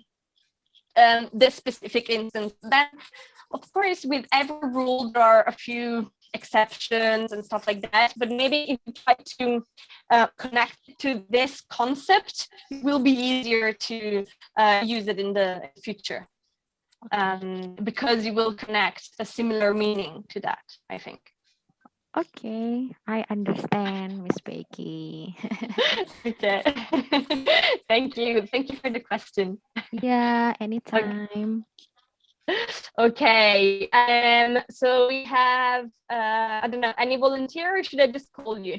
this specific instance. Then, of course, with every rule, there are a few exceptions and stuff like that. But maybe if you try to connect it to this concept, it will be easier to use it in the future. Because you will connect a similar meaning to that, I think. Okay, I understand, Miss Becky. Okay. Thank you. Thank you for the question. Yeah, anytime. Okay. So we have I don't know, any volunteer, or should I just call you?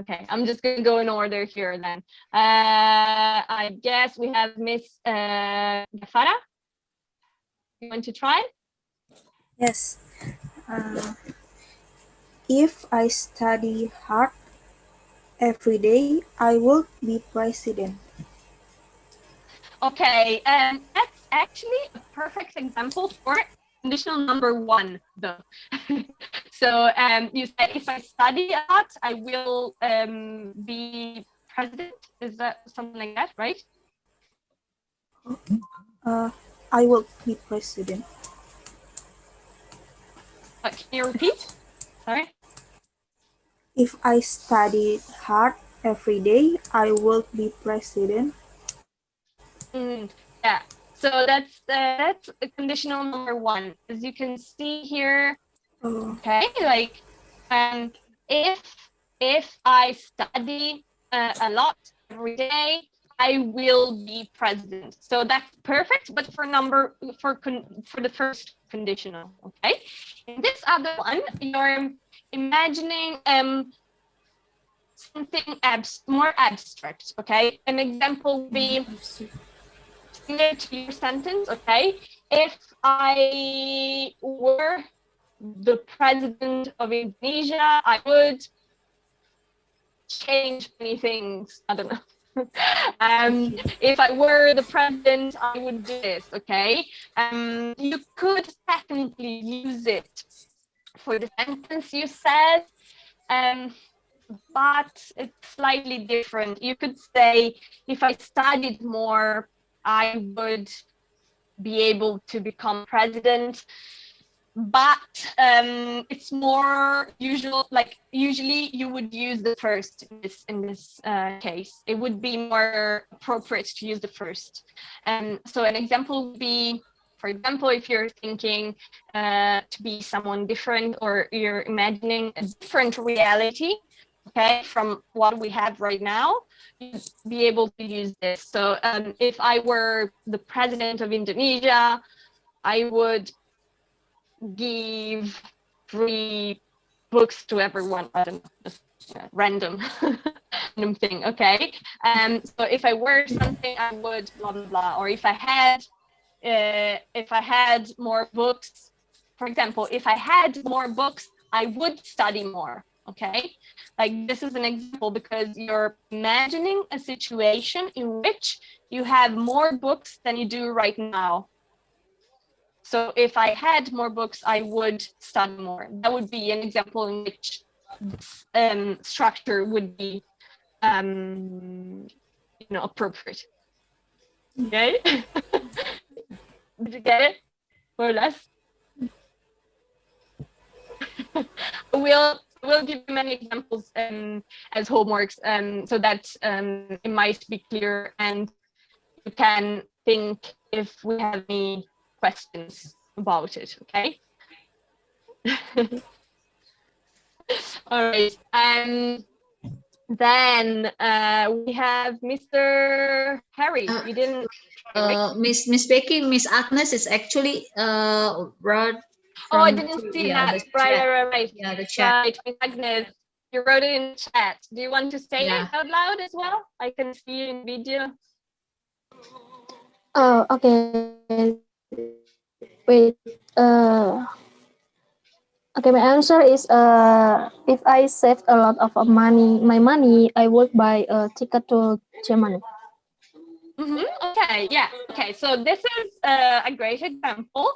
Okay, I'm just gonna go in order here then. I guess we have Miss Gafara. You want to try? Yes. If I study hard every day, I will be president. Okay, that's actually a perfect example for conditional number one, though. So you said if I study a lot, I will be president. Is that something like that, right? I will be president. Can you repeat? Sorry. If I study hard every day, I will be president. Yeah. So that's a conditional number one. As you can see here, okay, like if I study a lot every day, I will be president. So that's perfect, but for the first conditional, okay? In this other one, you're imagining something more abstract, okay? An example would be similar to your sentence, okay? If I were the president of Indonesia, I would change many things. I don't know. If I were the president, I would do this, okay? You could technically use it for the sentence you said, but it's slightly different. You could say, if I studied more, I would be able to become president. But it's more usual, like usually you would use the first in this case. It would be more appropriate to use the first. So an example would be, for example, if you're thinking to be someone different, or you're imagining a different reality, okay, from what we have right now, you'd be able to use this. So if I were the president of Indonesia, I would give free books to everyone. I don't know, just random thing, okay? So if I were something, I would blah blah blah. Or if I had more books, for example, if I had more books, I would study more. Okay, like this is an example because you're imagining a situation in which you have more books than you do right now. So if I had more books, I would study more. That would be an example in which structure would be, appropriate. Okay? Did you get it? More or less? We'll give you many examples as homeworks so that it might be clear and you can think if we have any questions about it, okay? All right. Then we have Mr. Harry. You didn't. Miss Becky, Miss Agnes is actually wrote. Oh, I didn't see that. Right. Yeah, the chat. Right, Miss Agnes, you wrote it in chat. Do you want to say it out loud as well? I can see you in video. Oh, okay. Wait. Okay, my answer is if I saved a lot of my money, I would buy a ticket to Germany. Okay, yeah. Okay, so this is a great example.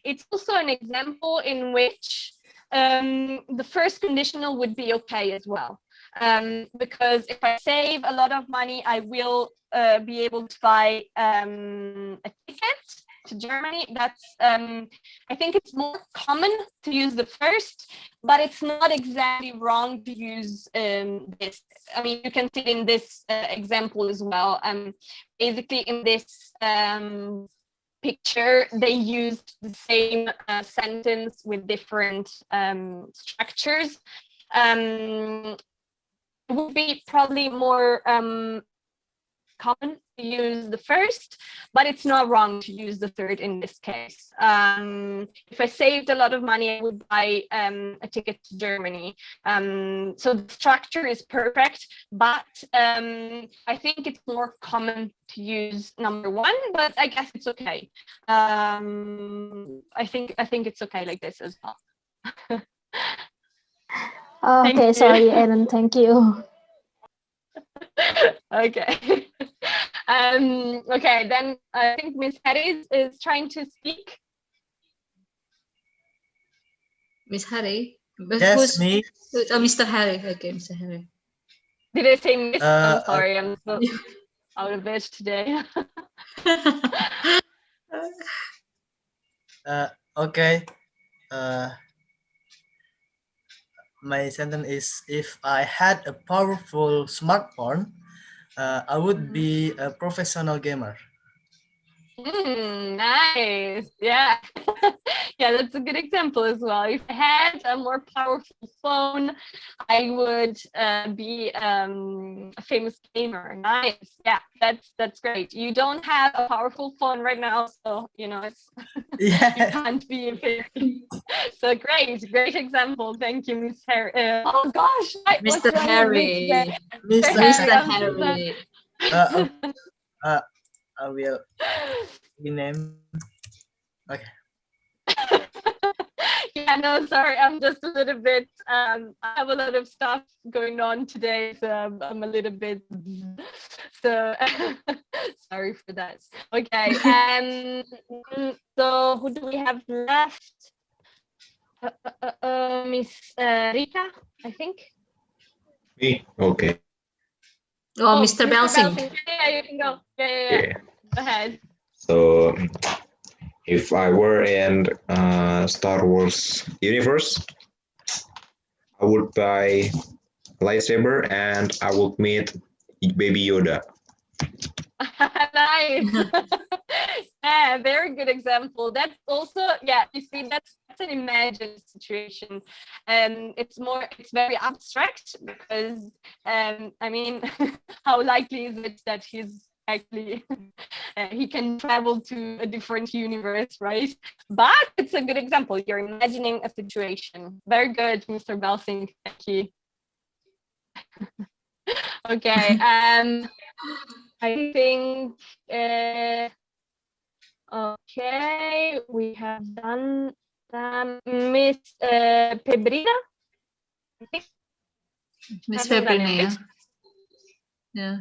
It's also an example in which the first conditional would be okay as well. Because if I save a lot of money, I will be able to buy a ticket to Germany. That's I think it's more common to use the first, but it's not exactly wrong to use this. I mean, you can see it in this example as well. Basically, in this picture, they used the same sentence with different structures. It would be probably more common to use the first, but it's not wrong to use the third in this case. If I saved a lot of money, I would buy a ticket to Germany. So the structure is perfect, but I think it's more common to use number one, but I guess it's okay. I think it's okay like this as well. Okay, sorry, Ellen, thank you. Okay. Okay, then I think Miss Harris is trying to speak. Miss Harry? Yes, me. Mr. Harry. Okay, Mr. Harry. Did I say Miss? I'm sorry, I'm so out of it today. Okay. My sentence is, if I had a powerful smartphone, I would be a professional gamer. Nice. Yeah. Yeah, that's a good example as well. If I had a more powerful phone, I would be a famous gamer. Nice. Yeah, that's great. You don't have a powerful phone right now, so you know it's you can't be a famous. So great example. Thank you, Miss Harry. Oh gosh, what's Mr. wrong with me today? Mr. Mr. I'm so sorry. Harry. I will rename. Okay. Yeah, no, sorry. I'm just a little bit. I have a lot of stuff going on today, so I'm a little bit. So sorry for that. Okay. So who do we have left? Miss Rita, I think. Me? Okay. Oh, Mr. Belsing. Yeah, you can go. Yeah. Go ahead. So, if I were in Star Wars universe, I would buy a lightsaber and I would meet Baby Yoda. Nice. Yeah, very good example. That's also, yeah, you see, that's an imagined situation. And it's very abstract because, I mean, how likely is it that he's actually, he can travel to a different universe, right? But it's a good example. You're imagining a situation. Very good, Mr. Belsing. Thank you. Okay. I think, okay, we have done Miss Pebrina, I think. Miss Haven't done it, Febrina, right? yeah.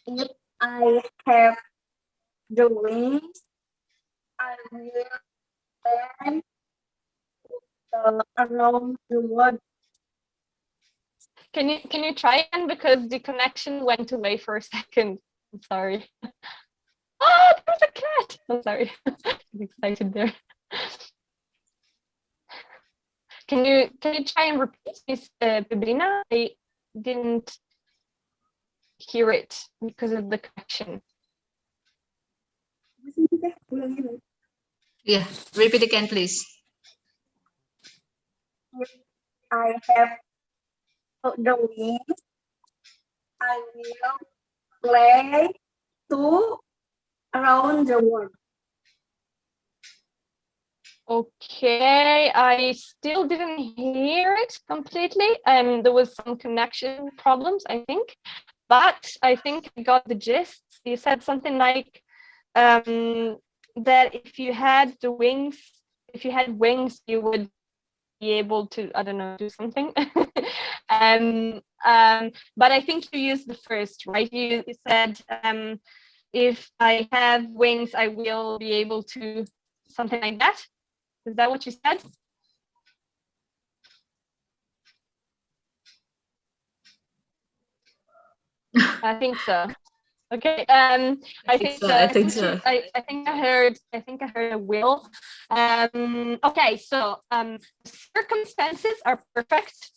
If I have the wings, I will fly around the world. Can you try again, because the connection went away for a second. I'm sorry. Oh, there's a cat. I'm sorry. I'm excited there. Can you try and repeat, Miss Pebrina? I didn't hear it because of the connection. Yeah, repeat again, please. If I have the wings, I will fly to around the world. Okay, I still didn't hear it completely. There was some connection problems, I think, but I think I got the gist. You said something like that if you had wings, you would be able to, I don't know, do something. But I think you used the first, right? You said if I have wings, I will be able to, something like that. Is that what you said? I think so. Okay. I think so. I think so. I think I heard a will. Okay. So circumstances are perfect,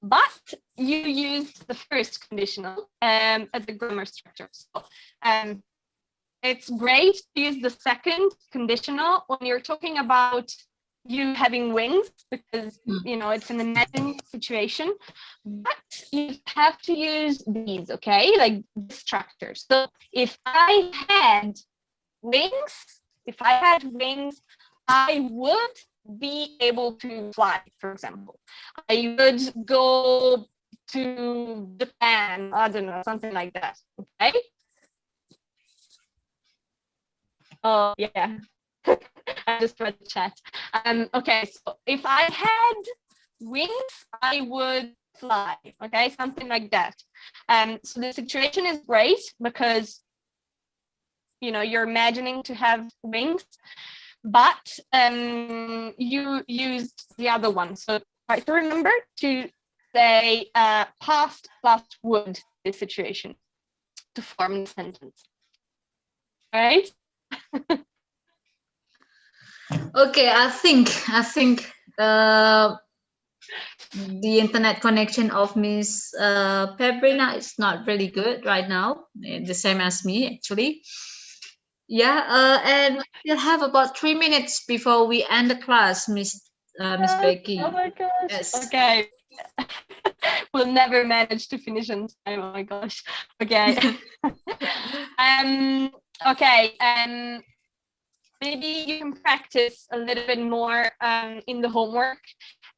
but you used the first conditional as a grammar structure. So it's great to use the second conditional when you're talking about you having wings, because you know it's an imagined situation, but you have to use these, okay, like this structure. So if I had wings, I would be able to fly, for example. I would go to Japan, I don't know, something like that, okay? Oh yeah. I just read the chat. Okay, so if I had wings, I would fly. Okay, something like that. So the situation is great because you know you're imagining to have wings, but you used the other one. So try to remember to say past plus would this situation to form the sentence. All right? Okay, I think The internet connection of Miss Pebrina is not really good right now. The same as me, actually. Yeah, and we'll have about 3 minutes before we end the class, Miss Becky. Oh my gosh. Yes. Okay. We'll never manage to finish on time. Oh my gosh. Okay. Okay. Maybe you can practice a little bit more in the homework.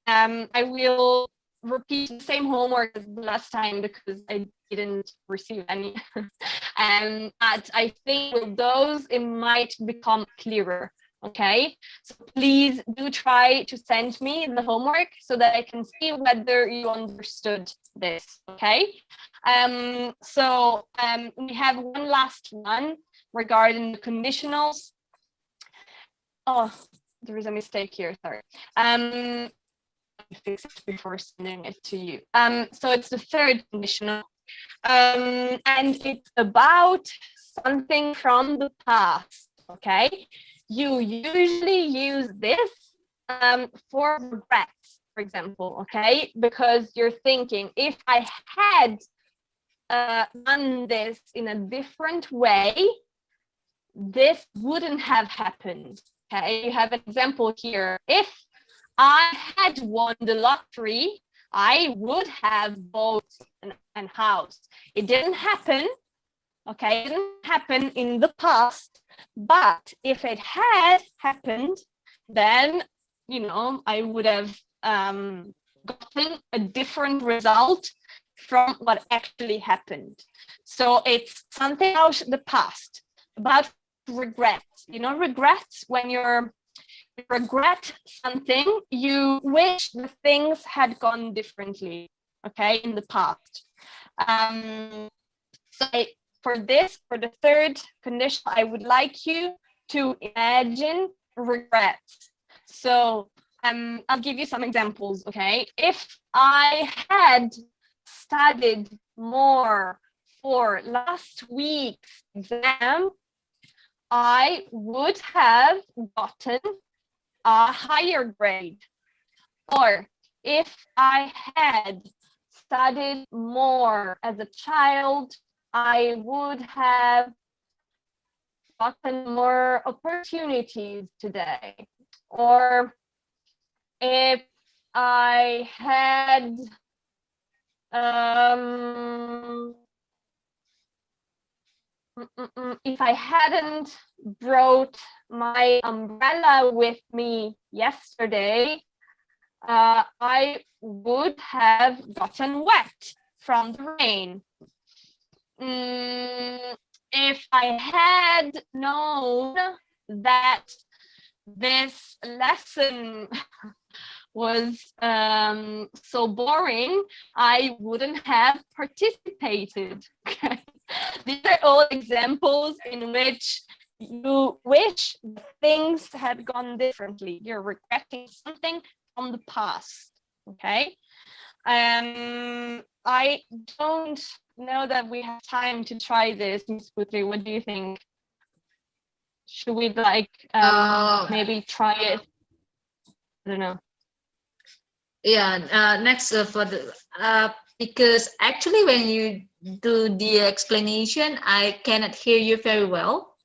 I will repeat the same homework as the last time because I didn't receive any. But I think with those, it might become clearer. Okay, so please do try to send me the homework so that I can see whether you understood this. Okay, we have one last one regarding the conditionals. Oh, there is a mistake here, sorry. Fix it before sending it to you. So it's the third conditional, and it's about something from the past. Okay, you usually use this for regrets, for example. Okay, because you're thinking, if I had done this in a different way, this wouldn't have happened. Okay, you have an example here. If I had won the lottery, I would have bought an house. It didn't happen. Okay, it didn't happen in the past, but if it had happened, then, you know, I would have gotten a different result from what actually happened. So it's something about the past, about regrets. You know, regrets, when you regret something, you wish the things had gone differently, okay, in the past. For the third condition, I would like you to imagine regrets. So I'll give you some examples, okay? If I had studied more for last week's exam, I would have gotten a higher grade. Or if I had studied more as a child, I would have gotten more opportunities today. Or if I had if I hadn't brought my umbrella with me yesterday, I would have gotten wet from the rain. If I had known that this lesson was so boring, I wouldn't have participated. These are all examples in which you wish things had gone differently. You're regretting something from the past. Okay. I don't know that we have time to try this, Ms. Putri. What do you think? Should we maybe try it? I don't know. Yeah, next for the because actually when you do the explanation, I cannot hear you very well.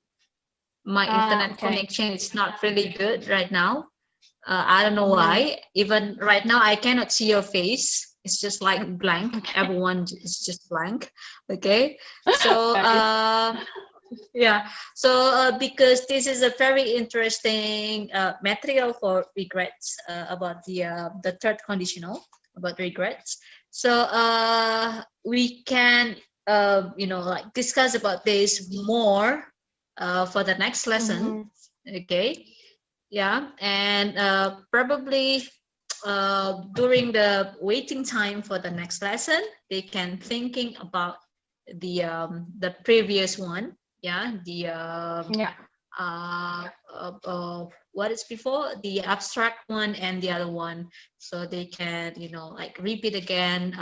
My internet connection is not really good right now. I don't know why. Even right now, I cannot see your face. It's just like blank. Everyone is just blank. Okay. So yeah. So because this is a very interesting material for regrets about the third conditional about regrets. So we can like discuss about this more for the next lesson. Okay. Yeah, and probably during the waiting time for the next lesson, they can thinking about the previous one. Yeah, what is before the abstract one and the other one, so they can like repeat again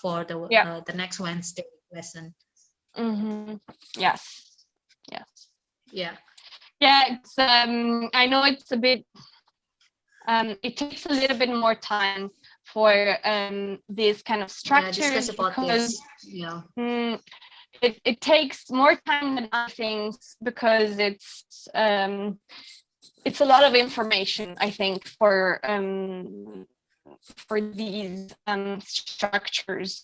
for the next Wednesday lesson. Yes. Yeah. It's I know it's a bit it takes a little bit more time for this kind of structure, discuss about because this. Yeah. It takes more time than other things, because it's a lot of information, I think, for these structures.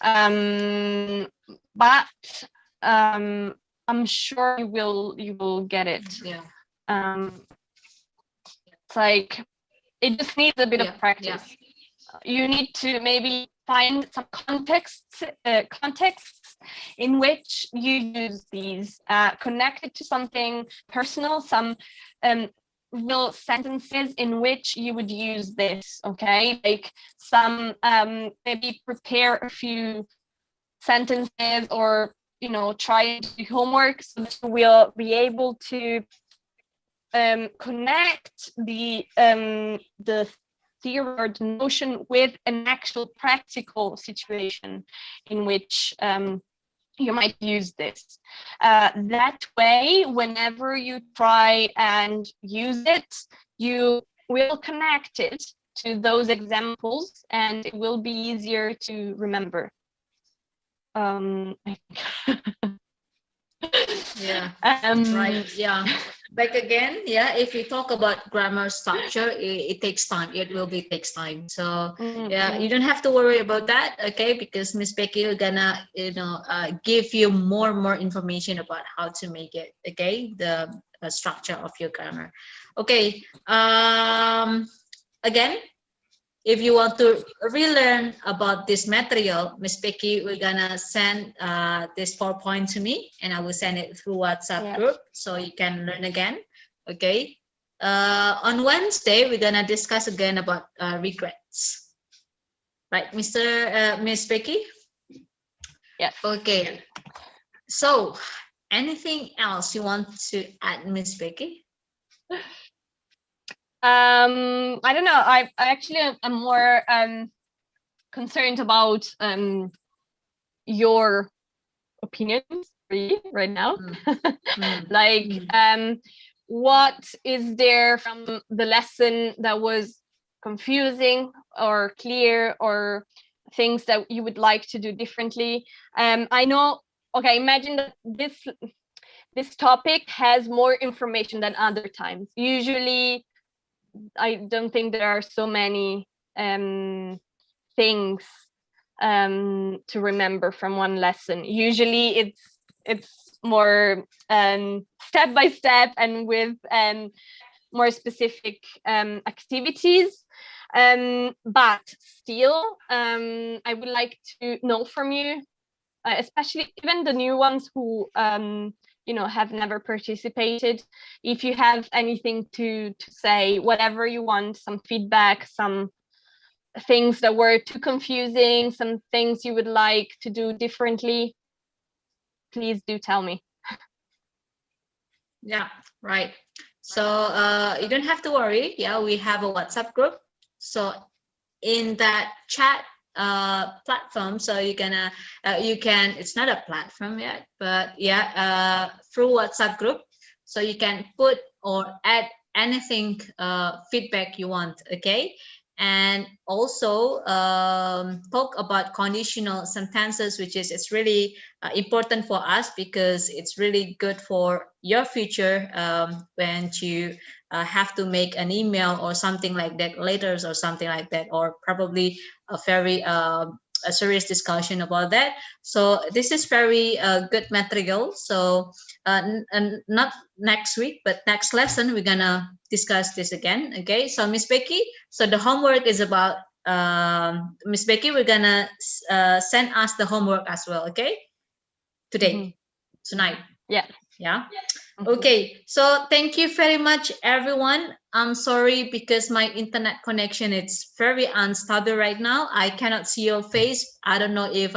But I'm sure you will get it. Yeah. It's like, it just needs a bit of practice. You need to maybe find some contexts in which you use these, connected to something personal, some real sentences in which you would use this, okay? Like some, maybe prepare a few sentences, or, you know, try to do homework, so that you will be able to connect the theory or the notion with an actual practical situation in which you might use this. That way, whenever you try and use it, you will connect it to those examples, and it will be easier to remember. I think. Yeah. Right. Yeah. Like again, yeah, if we talk about grammar structure, it takes time. It will be takes time. So yeah, you don't have to worry about that, okay? Because Miss Becky will gonna, give you more information about how to make it, okay? The structure of your grammar. Okay. Again, if you want to relearn about this material, Miss Becky, we're gonna send this PowerPoint to me, and I will send it through WhatsApp group, so you can learn again. Okay. On Wednesday, we're gonna discuss again about regrets. Right, Miss Becky? Yes. Okay. So, anything else you want to add, Miss Becky? I don't know. I actually am more concerned about your opinions right now. Like, what is there from the lesson that was confusing or clear, or things that you would like to do differently? I know. Okay, imagine that this topic has more information than other times. Usually, I don't think there are so many things to remember from one lesson. Usually it's more step by step, and with more specific activities. But still, I would like to know from you, especially even the new ones who have never participated, if you have anything to say, whatever you want, some feedback, some things that were too confusing, some things you would like to do differently, please do tell me. Yeah, right. So you don't have to worry. Yeah, we have a WhatsApp group. So in that chat platform, so you can it's not a platform yet, but yeah, through WhatsApp group, so you can put or add anything feedback you want, okay? And also talk about conditional sentences, which is it's really important for us, because it's really good for your future when you have to make an email or something like that, letters or something like that, or probably a very a serious discussion about that. So this is very good material. So not next week, but next lesson, we're gonna discuss this again. Okay, so Miss Becky, so the homework is about Miss Becky, we're gonna send us the homework as well, okay? Today, tonight. Yeah. Okay, so thank you very much, everyone. I'm sorry because my internet connection is very unstable right now. I cannot see your face. I don't know if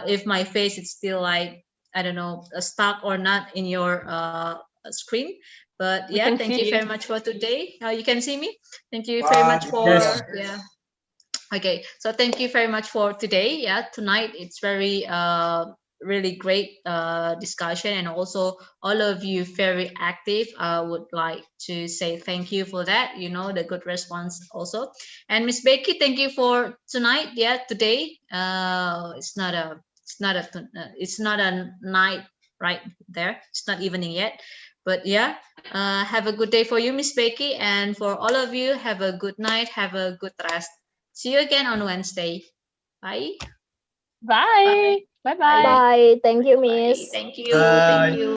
if my face is still like, I don't know, stuck or not in your screen. But yeah, thank you very much for today. You can see me. Thank you very much for yeah. Okay, so thank you very much for today. Yeah, tonight it's very really great discussion, and also all of you very active. I would like to say thank you for that, the good response also. And Miss Becky, thank you for tonight. Yeah, today it's not a night right there, it's not evening yet, but yeah, have a good day for you, Miss Becky, and for all of you, have a good night, have a good rest. See you again on Wednesday. Bye. Bye. Bye. Bye. Bye. Thank you, Bye. Miss. Thank you. Thank Bye. you.